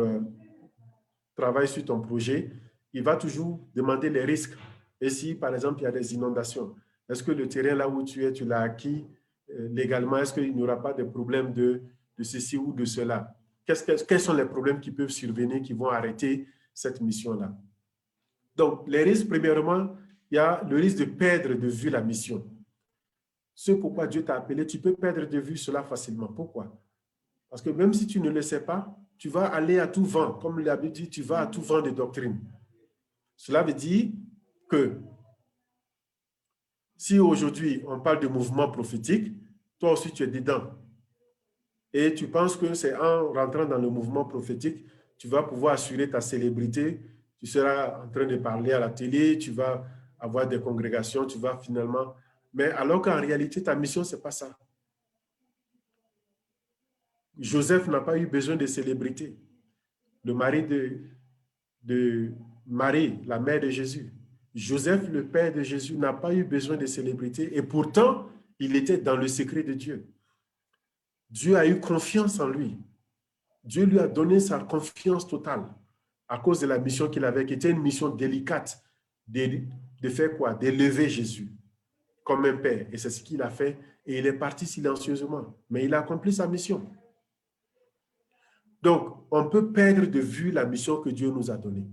travailler sur ton projet, il va toujours demander les risques. Et si, par exemple, il y a des inondations, est-ce que le terrain là où tu es, tu l'as acquis légalement? Est-ce qu'il n'y aura pas de problème de ceci ou de cela? Quels sont les problèmes qui peuvent survenir, qui vont arrêter cette mission-là? Donc, les risques, premièrement, il y a le risque de perdre de vue la mission. Ce pourquoi Dieu t'a appelé, tu peux perdre de vue cela facilement. Pourquoi? Parce que même si tu ne le sais pas, tu vas aller à tout vent. Comme la Bible dit, tu vas à tout vent de doctrine. Cela veut dire que si aujourd'hui on parle de mouvement prophétique, toi aussi tu es dedans. Et tu penses que c'est en rentrant dans le mouvement prophétique, tu vas pouvoir assurer ta célébrité, tu seras en train de parler à la télé, tu vas avoir des congrégations, tu vas finalement... Mais alors qu'en réalité, ta mission, ce n'est pas ça. Joseph n'a pas eu besoin de célébrité. Le mari de Marie, la mère de Jésus. Joseph, le père de Jésus, n'a pas eu besoin de célébrité et pourtant, il était dans le secret de Dieu. Dieu a eu confiance en lui. Dieu lui a donné sa confiance totale à cause de la mission qu'il avait, qui était une mission délicate de faire quoi? D'élever Jésus comme un père. Et c'est ce qu'il a fait. Et il est parti silencieusement. Mais il a accompli sa mission. Donc, on peut perdre de vue la mission que Dieu nous a donnée.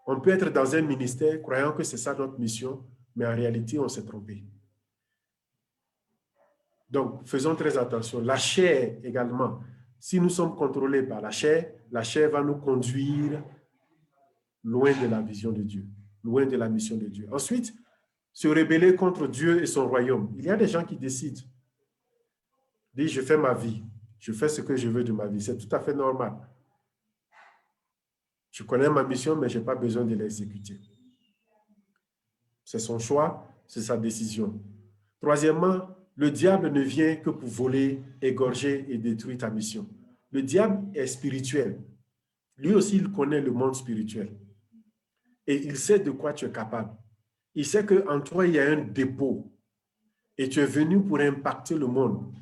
On peut être dans un ministère croyant que c'est ça notre mission, mais en réalité, on s'est trompé. Donc, faisons très attention. La chair également, si nous sommes contrôlés par la chair va nous conduire loin de la vision de Dieu, loin de la mission de Dieu. Ensuite, se rebeller contre Dieu et son royaume. Il y a des gens qui décident, disent, je fais ma vie, je fais ce que je veux de ma vie. C'est tout à fait normal. Je connais ma mission, mais je n'ai pas besoin de l'exécuter. C'est son choix, c'est sa décision. Troisièmement, le diable ne vient que pour voler, égorger et détruire ta mission. Le diable est spirituel. Lui aussi, il connaît le monde spirituel. Et il sait de quoi tu es capable. Il sait qu'en toi, il y a un dépôt. Et tu es venu pour impacter le monde.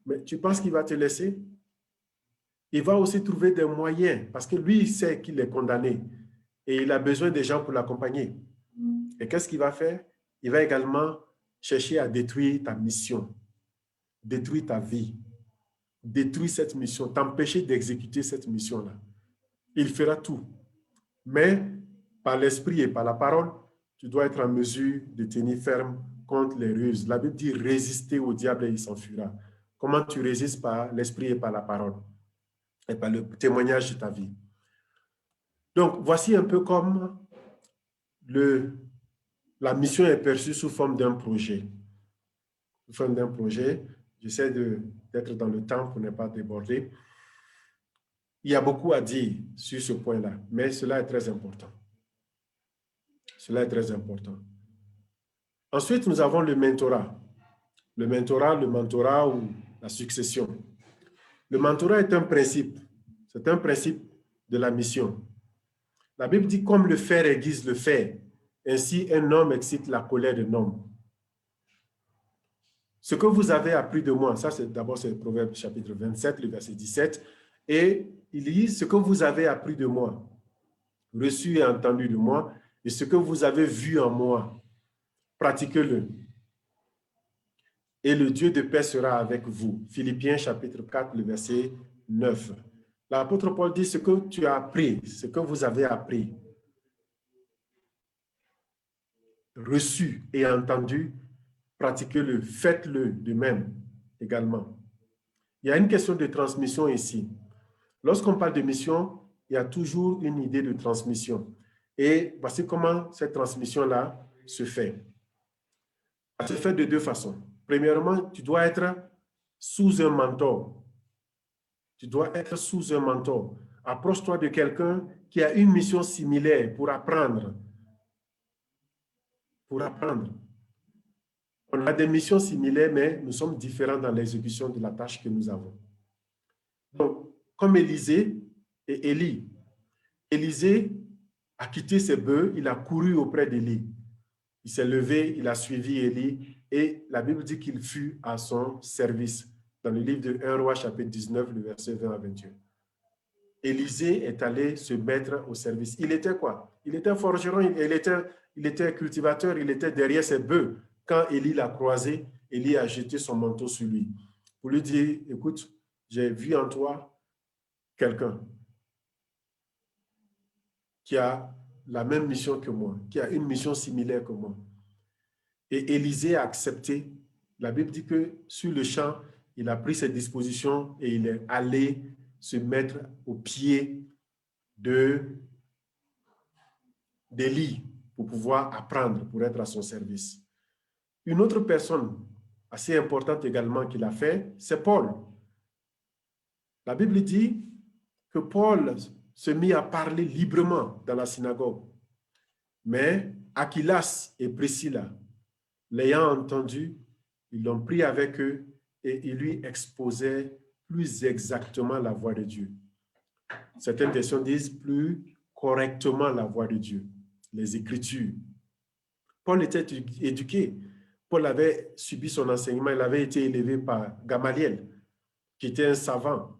Mais tu penses qu'il va te laisser? Il va aussi trouver des moyens, parce que lui, il sait qu'il est condamné. Et il a besoin des gens pour l'accompagner. Et qu'est-ce qu'il va faire? Il va également chercher à détruire ta mission, détruire ta vie, détruire cette mission, t'empêcher d'exécuter cette mission-là. Il fera tout. Mais par l'esprit et par la parole, tu dois être en mesure de tenir ferme contre les ruses. La Bible dit résister au diable et il s'enfuira. Comment tu résistes? Par l'esprit et par la parole et par le témoignage de ta vie. Donc, voici un peu comme la mission est perçue sous forme d'un projet. Sous forme d'un projet, j'essaie d'être dans le temps pour ne pas déborder. Il y a beaucoup à dire sur ce point-là, mais cela est très important. Cela est très important. Ensuite, nous avons le mentorat. Le mentorat ou la succession. Le mentorat est un principe. C'est un principe de la mission. La Bible dit comme le fer aiguise le fer, ainsi un homme excite la colère d'un homme. Ce que vous avez appris de moi, ça c'est d'abord c'est Proverbe chapitre 27, le verset 17, et il dit ce que vous avez appris de moi, reçu et entendu de moi, et ce que vous avez vu en moi, pratiquez-le. Et le Dieu de paix sera avec vous. Philippiens chapitre 4, le verset 9. L'apôtre Paul dit ce que tu as appris, ce que vous avez appris, reçu et entendu, pratiquez-le, faites-le de même également. Il y a une question de transmission ici. Lorsqu'on parle de mission, il y a toujours une idée de transmission. Et voici comment cette transmission-là se fait. Ça se fait de deux façons. Premièrement, tu dois être sous un mentor. Tu dois être sous un mentor. Approche-toi de quelqu'un qui a une mission similaire pour apprendre. Pour apprendre. On a des missions similaires, mais nous sommes différents dans l'exécution de la tâche que nous avons. Donc, comme Élisée et Élie. Élisée a quitté ses bœufs, il a couru auprès d'Élie. Il s'est levé, il a suivi Élie et la Bible dit qu'il fut à son service. Dans le livre de 1 Roi, chapitre 19, le verset 20 à 21. Élisée est allé se mettre au service. Il était quoi? Il était forgeron, il était cultivateur, il était derrière ses bœufs. Quand Élie l'a croisé, Élie a jeté son manteau sur lui pour lui dire, écoute, j'ai vu en toi quelqu'un qui a la même mission que moi, qui a une mission similaire que moi. Et Élisée a accepté. La Bible dit que sur le champ, il a pris ses dispositions et il est allé se mettre au pied d'Élie pour pouvoir apprendre, pour être à son service. Une autre personne assez importante également qu'il a fait, c'est Paul. La Bible dit que Paul se mit à parler librement dans la synagogue. Mais Aquilas et Priscilla, l'ayant entendu, ils l'ont pris avec eux et ils lui exposaient plus exactement la voix de Dieu. Certaines versions disent plus correctement la voix de Dieu, les Écritures. Paul était éduqué. Paul avait subi son enseignement, il avait été élevé par Gamaliel, qui était un savant.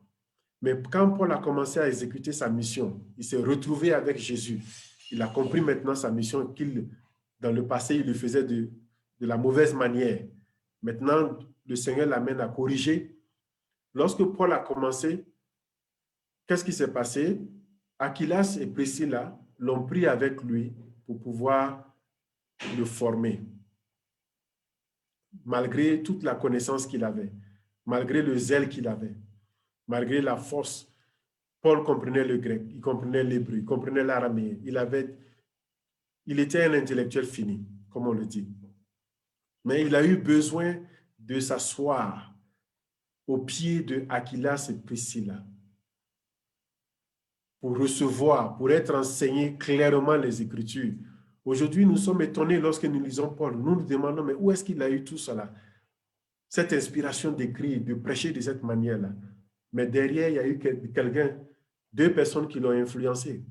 Mais quand Paul a commencé à exécuter sa mission, il s'est retrouvé avec Jésus. Il a compris maintenant sa mission qu'il, dans le passé, il le faisait de la mauvaise manière. Maintenant, le Seigneur l'amène à corriger. Lorsque Paul a commencé, qu'est-ce qui s'est passé? Aquilas et Priscilla l'ont pris avec lui pour pouvoir le former. Malgré toute la connaissance qu'il avait, malgré le zèle qu'il avait, malgré la force, Paul comprenait le grec, il comprenait l'hébreu, il comprenait l'araméen. Il était un intellectuel fini, comme on le dit. Mais il a eu besoin de s'asseoir au pied de Aquilas et Priscilla pour recevoir, pour être enseigné clairement les Écritures. Aujourd'hui, nous sommes étonnés lorsque nous lisons Paul. Nous nous demandons, mais où est-ce qu'il a eu tout cela? Cette inspiration d'écrire, de prêcher de cette manière-là. Mais derrière, il y a eu quelqu'un, deux personnes qui l'ont influencé.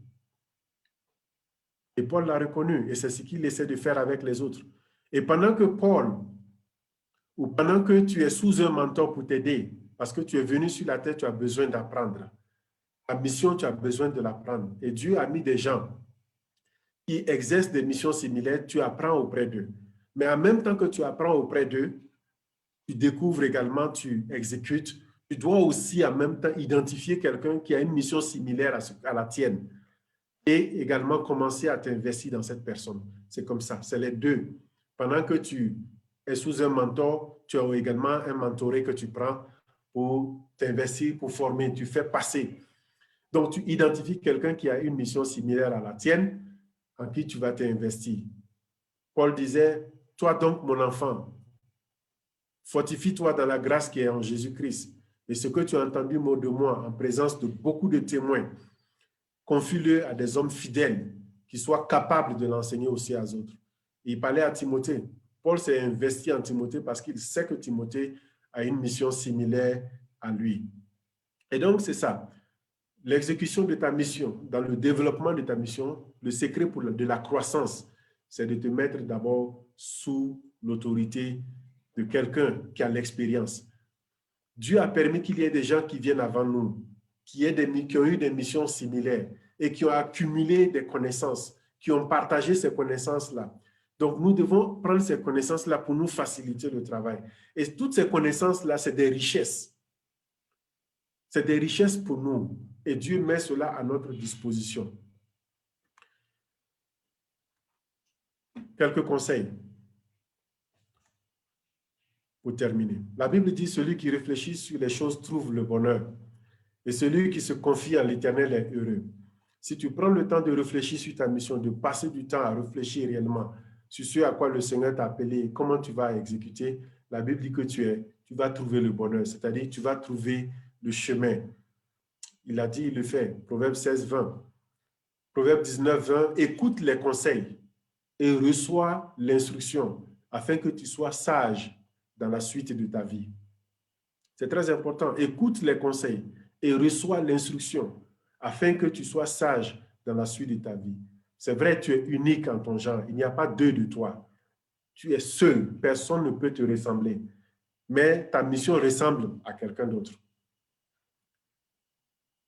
Et Paul l'a reconnu, et c'est ce qu'il essaie de faire avec les autres. Et pendant que Paul, ou pendant que tu es sous un mentor pour t'aider, parce que tu es venu sur la terre, tu as besoin d'apprendre. La mission, tu as besoin de l'apprendre. Et Dieu a mis des gens qui exercent des missions similaires, tu apprends auprès d'eux. Mais en même temps que tu apprends auprès d'eux, tu découvres également, tu exécutes. Tu dois aussi en même temps identifier quelqu'un qui a une mission similaire à la tienne et également commencer à t'investir dans cette personne. C'est comme ça, c'est les deux. Pendant que tu es sous un mentor, tu as également un mentoré que tu prends pour t'investir, pour former, tu fais passer. Donc, tu identifies quelqu'un qui a une mission similaire à la tienne, en qui tu vas t'investir. Paul disait, toi donc, mon enfant, fortifie-toi dans la grâce qui est en Jésus-Christ. Et ce que tu as entendu de moi en présence de beaucoup de témoins, confie-le à des hommes fidèles qui soient capables de l'enseigner aussi aux autres. Et il parlait à Timothée. Paul s'est investi en Timothée parce qu'il sait que Timothée a une mission similaire à lui. Et donc, c'est ça. L'exécution de ta mission, dans le développement de ta mission, le secret de la croissance, c'est de te mettre d'abord sous l'autorité de quelqu'un qui a l'expérience. Dieu a permis qu'il y ait des gens qui viennent avant nous, qui ont eu des missions similaires et qui ont accumulé des connaissances, qui ont partagé ces connaissances-là. Donc, nous devons prendre ces connaissances-là pour nous faciliter le travail. Et toutes ces connaissances-là, c'est des richesses. C'est des richesses pour nous. Et Dieu met cela à notre disposition. Quelques conseils pour terminer. La Bible dit, celui qui réfléchit sur les choses trouve le bonheur. Et celui qui se confie à l'Éternel est heureux. Si tu prends le temps de réfléchir sur ta mission, de passer du temps à réfléchir réellement sur ce à quoi le Seigneur t'a appelé et comment tu vas exécuter, la Bible dit que tu vas trouver le bonheur, c'est-à-dire tu vas trouver le chemin. Il a dit, il le fait. Proverbe 16, 20. Proverbe 19, 20. Écoute les conseils et reçois l'instruction afin que tu sois sage dans la suite de ta vie. C'est très important. Écoute les conseils et reçois l'instruction afin que tu sois sage dans la suite de ta vie. C'est vrai, tu es unique en ton genre. Il n'y a pas deux de toi. tu es seul, personne ne peut te ressembler, mais ta mission ressemble à quelqu'un d'autre.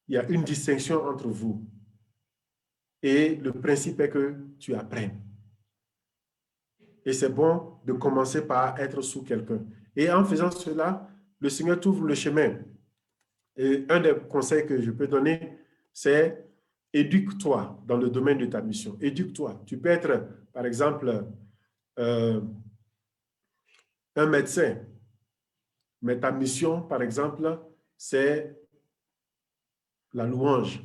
Il y a une distinction entre vous. Et le principe est que tu apprennes. Et c'est bon de commencer par être sous quelqu'un. Et en faisant cela, le Seigneur t'ouvre le chemin. Et un des conseils que je peux donner, c'est éduque-toi dans le domaine de ta mission. Éduque-toi. Tu peux être, par exemple, un médecin, mais ta mission, par exemple, c'est la louange,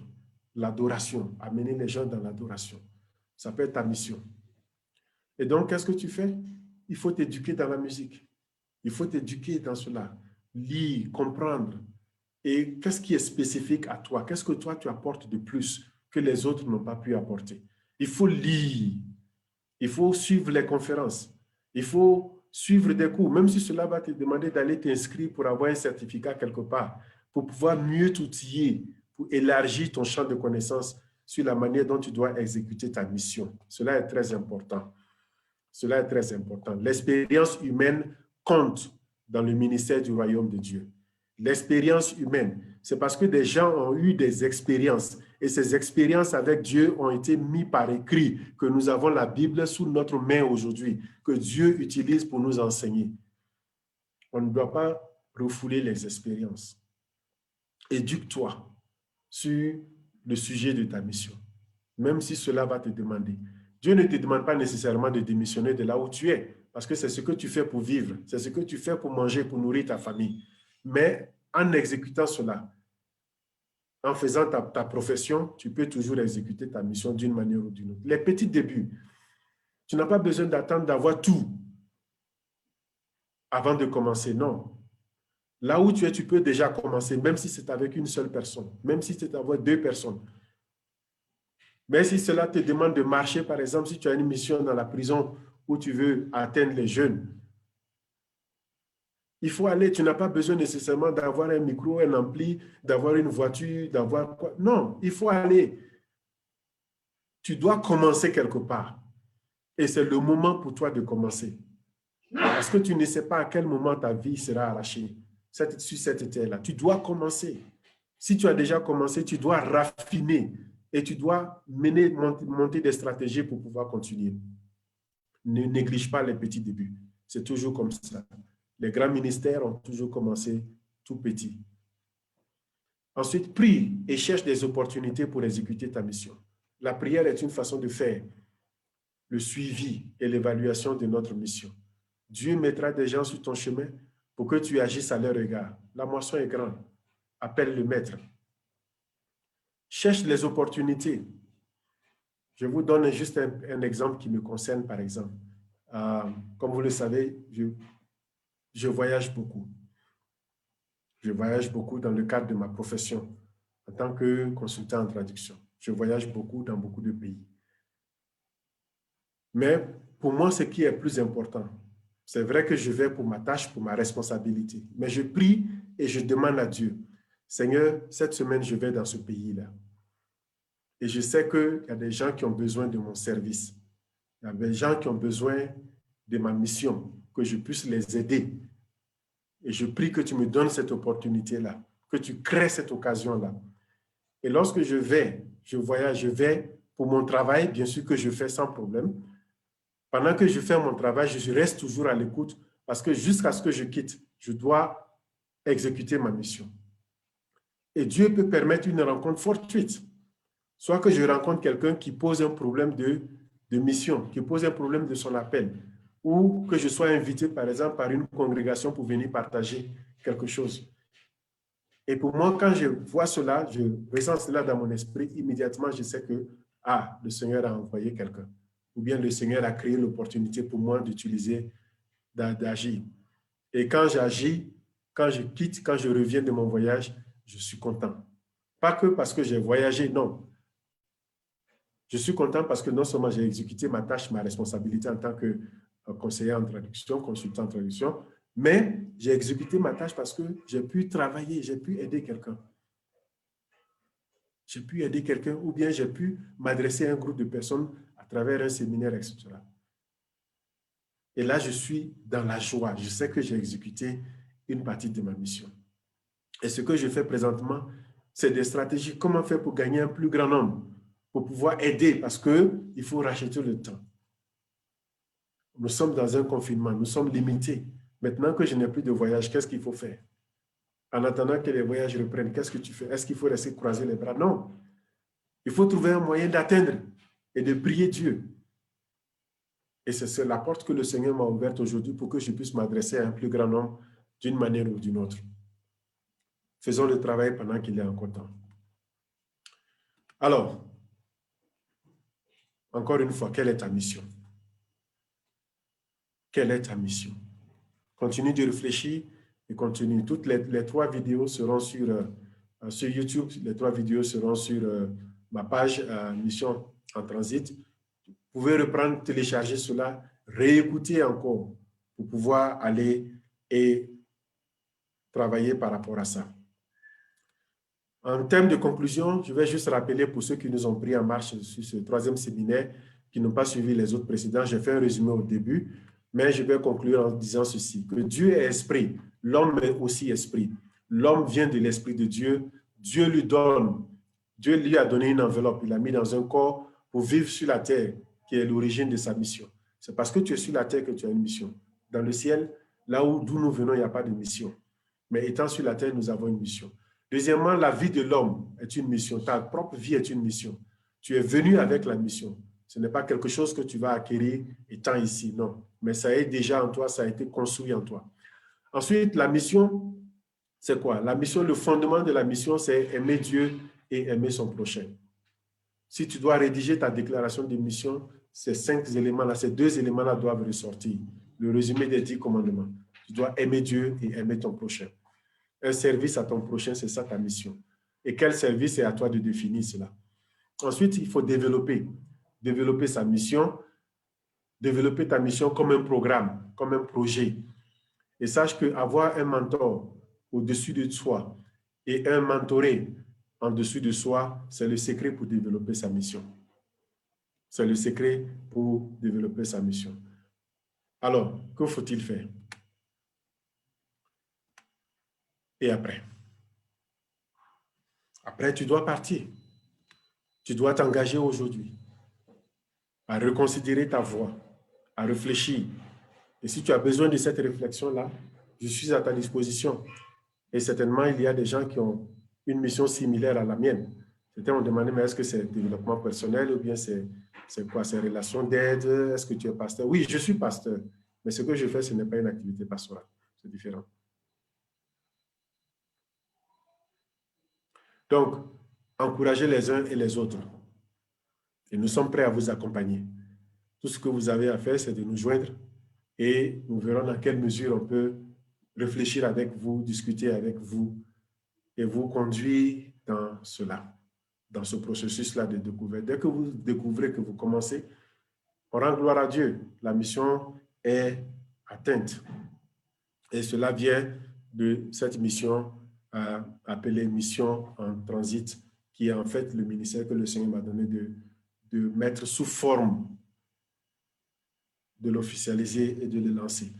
l'adoration, amener les gens dans l'adoration. Ça peut être ta mission. Et donc, qu'est-ce que tu fais? Il faut t'éduquer dans la musique. Il faut t'éduquer dans cela. Lire, comprendre. Et qu'est-ce qui est spécifique à toi? Qu'est-ce que toi, tu apportes de plus que les autres n'ont pas pu apporter? Il faut lire. Il faut suivre les conférences. Il faut suivre des cours, même si cela va te demander d'aller t'inscrire pour avoir un certificat quelque part, pour pouvoir mieux t'outiller, pour élargir ton champ de connaissances sur la manière dont tu dois exécuter ta mission. Cela est très important. Cela est très important. L'expérience humaine compte dans le ministère du royaume de Dieu. L'expérience humaine, c'est parce que des gens ont eu des expériences et ces expériences avec Dieu ont été mises par écrit que nous avons la Bible sous notre main aujourd'hui, que Dieu utilise pour nous enseigner. On ne doit pas refouler les expériences. Éduque-toi sur le sujet de ta mission, même si cela va te demander. Dieu ne te demande pas nécessairement de démissionner de là où tu es, parce que c'est ce que tu fais pour vivre, c'est ce que tu fais pour manger, pour nourrir ta famille. Mais en exécutant cela, en faisant ta profession, tu peux toujours exécuter ta mission d'une manière ou d'une autre. Les petits débuts, tu n'as pas besoin d'attendre d'avoir tout avant de commencer, non. Là où tu es, tu peux déjà commencer, même si c'est avec une seule personne, même si c'est avec 2 personnes. Mais si cela te demande de marcher, par exemple, si tu as une mission dans la prison où tu veux atteindre les jeunes, il faut aller, tu n'as pas besoin nécessairement d'avoir un micro, un ampli, d'avoir une voiture, d'avoir quoi. Non, il faut aller. Tu dois commencer quelque part. Et c'est le moment pour toi de commencer. Parce que tu ne sais pas à quel moment ta vie sera arrachée sur cette terre-là. Tu dois commencer. Si tu as déjà commencé, tu dois raffiner et tu dois monter des stratégies pour pouvoir continuer. Ne néglige pas les petits débuts. C'est toujours comme ça. Les grands ministères ont toujours commencé tout petit. Ensuite, prie et cherche des opportunités pour exécuter ta mission. La prière est une façon de faire le suivi et l'évaluation de notre mission. Dieu mettra des gens sur ton chemin pour que tu agisses à leur égard. La moisson est grande. Appelle le maître. Cherche les opportunités. Je vous donne juste un exemple qui me concerne, par exemple. Comme vous le savez, je voyage beaucoup. Je voyage beaucoup dans le cadre de ma profession en tant que consultant en traduction. Je voyage beaucoup dans beaucoup de pays. Mais pour moi, ce qui est plus important, c'est vrai que je vais pour ma tâche, pour ma responsabilité. Mais je prie et je demande à Dieu, Seigneur, cette semaine, je vais dans ce pays-là. Et je sais qu'il y a des gens qui ont besoin de mon service. Il y a des gens qui ont besoin de ma mission, que je puisse les aider. Et je prie que tu me donnes cette opportunité-là, que tu crées cette occasion-là. Et lorsque je voyage, je vais pour mon travail, bien sûr que je fais sans problème. Pendant que je fais mon travail, je reste toujours à l'écoute parce que jusqu'à ce que je quitte, je dois exécuter ma mission. Et Dieu peut permettre une rencontre fortuite. Soit que je rencontre quelqu'un qui pose un problème de mission, qui pose un problème de son appel, ou que je sois invité, par exemple, par une congrégation pour venir partager quelque chose. Et pour moi, quand je vois cela, je ressens cela dans mon esprit, immédiatement, je sais que, le Seigneur a envoyé quelqu'un. Ou bien le Seigneur a créé l'opportunité pour moi d'utiliser, d'agir. Et quand j'agis, quand je quitte, quand je reviens de mon voyage, je suis content. Pas que parce que j'ai voyagé, non. Je suis content parce que non seulement j'ai exécuté ma tâche, ma responsabilité en tant que conseiller en traduction, consultant en traduction, mais j'ai exécuté ma tâche parce que j'ai pu travailler, j'ai pu aider quelqu'un. J'ai pu aider quelqu'un ou bien j'ai pu m'adresser à un groupe de personnes à travers un séminaire, etc. Et là, je suis dans la joie. Je sais que j'ai exécuté une partie de ma mission. Et ce que je fais présentement, c'est des stratégies. Comment faire pour gagner un plus grand nombre, pour pouvoir aider, parce qu'il faut racheter le temps. Nous sommes dans un confinement, nous sommes limités. Maintenant que je n'ai plus de voyage, qu'est-ce qu'il faut faire? En attendant que les voyages reprennent, qu'est-ce que tu fais? Est-ce qu'il faut rester croiser les bras? Non. Il faut trouver un moyen d'atteindre et de prier Dieu. Et c'est la porte que le Seigneur m'a ouverte aujourd'hui pour que je puisse m'adresser à un plus grand nombre d'une manière ou d'une autre. Faisons le travail pendant qu'il est encore temps. Alors, encore une fois, quelle est ta mission? Quelle est ta mission? Continue de réfléchir et continue. Toutes les 3 vidéos seront sur YouTube. Les 3 vidéos seront sur ma page Mission en Transit. Vous pouvez reprendre, télécharger cela, réécouter encore pour pouvoir aller et travailler par rapport à ça. En termes de conclusion, je vais juste rappeler pour ceux qui nous ont pris en marche sur ce 3e séminaire, qui n'ont pas suivi les autres précédents, j'ai fait un résumé au début, mais je vais conclure en disant ceci, que Dieu est esprit, l'homme est aussi esprit. L'homme vient de l'esprit de Dieu, Dieu lui a donné une enveloppe, il l'a mis dans un corps pour vivre sur la terre, qui est l'origine de sa mission. C'est parce que tu es sur la terre que tu as une mission. Dans le ciel, là d'où nous venons, il n'y a pas de mission. Mais étant sur la terre, nous avons une mission. Deuxièmement, la vie de l'homme est une mission. Ta propre vie est une mission. Tu es venu avec la mission. Ce n'est pas quelque chose que tu vas acquérir étant ici, non. Mais ça est déjà en toi, ça a été construit en toi. Ensuite, la mission, c'est quoi? La mission, le fondement de la mission, c'est aimer Dieu et aimer son prochain. Si tu dois rédiger ta déclaration de mission, ces 5 éléments-là, ces 2 éléments-là doivent ressortir. Le résumé des 10 commandements. Tu dois aimer Dieu et aimer ton prochain. Un service à ton prochain, c'est ça ta mission. Et quel service, c'est à toi de définir cela. Ensuite, il faut développer sa mission, développer ta mission comme un programme, comme un projet. Et sache qu'avoir un mentor au-dessus de soi et un mentoré en dessous de soi, c'est le secret pour développer sa mission. C'est le secret pour développer sa mission. Alors, que faut-il faire? Et après? Après, tu dois partir. Tu dois t'engager aujourd'hui à reconsidérer ta voie, à réfléchir. Et si tu as besoin de cette réflexion-là, je suis à ta disposition. Et certainement, il y a des gens qui ont une mission similaire à la mienne. Certains m'ont demandé, mais est-ce que c'est développement personnel ou bien c'est quoi? C'est relation d'aide? Est-ce que tu es pasteur? Oui, je suis pasteur. Mais ce que je fais, ce n'est pas une activité pastorale. C'est différent. Donc, encouragez les uns et les autres. Et nous sommes prêts à vous accompagner. Tout ce que vous avez à faire, c'est de nous joindre et nous verrons dans quelle mesure on peut réfléchir avec vous, discuter avec vous et vous conduire dans cela, dans ce processus-là de découverte. Dès que vous découvrez que vous commencez, on rend gloire à Dieu. La mission est atteinte. Et cela vient de cette mission appelée mission en transit, qui est en fait le ministère que le Seigneur m'a donné de mettre sous forme, de l'officialiser et de le lancer.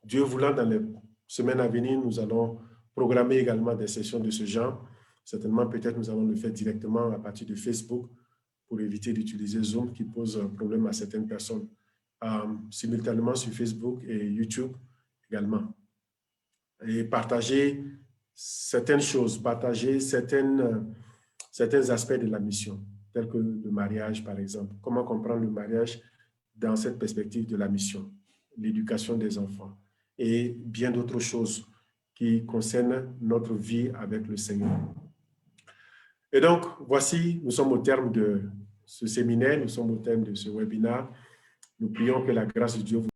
Dieu voulant, dans les semaines à venir, nous allons programmer également des sessions de ce genre. Certainement, peut-être nous allons le faire directement à partir de Facebook pour éviter d'utiliser Zoom qui pose un problème à certaines personnes. Simultanément sur Facebook et YouTube également. Et partager certaines choses, partager certains aspects de la mission, tels que le mariage, par exemple. Comment comprendre le mariage dans cette perspective de la mission, l'éducation des enfants et bien d'autres choses qui concernent notre vie avec le Seigneur. Et donc, voici, nous sommes au terme de ce séminaire, nous sommes au terme de ce webinaire. Nous prions que la grâce de Dieu vous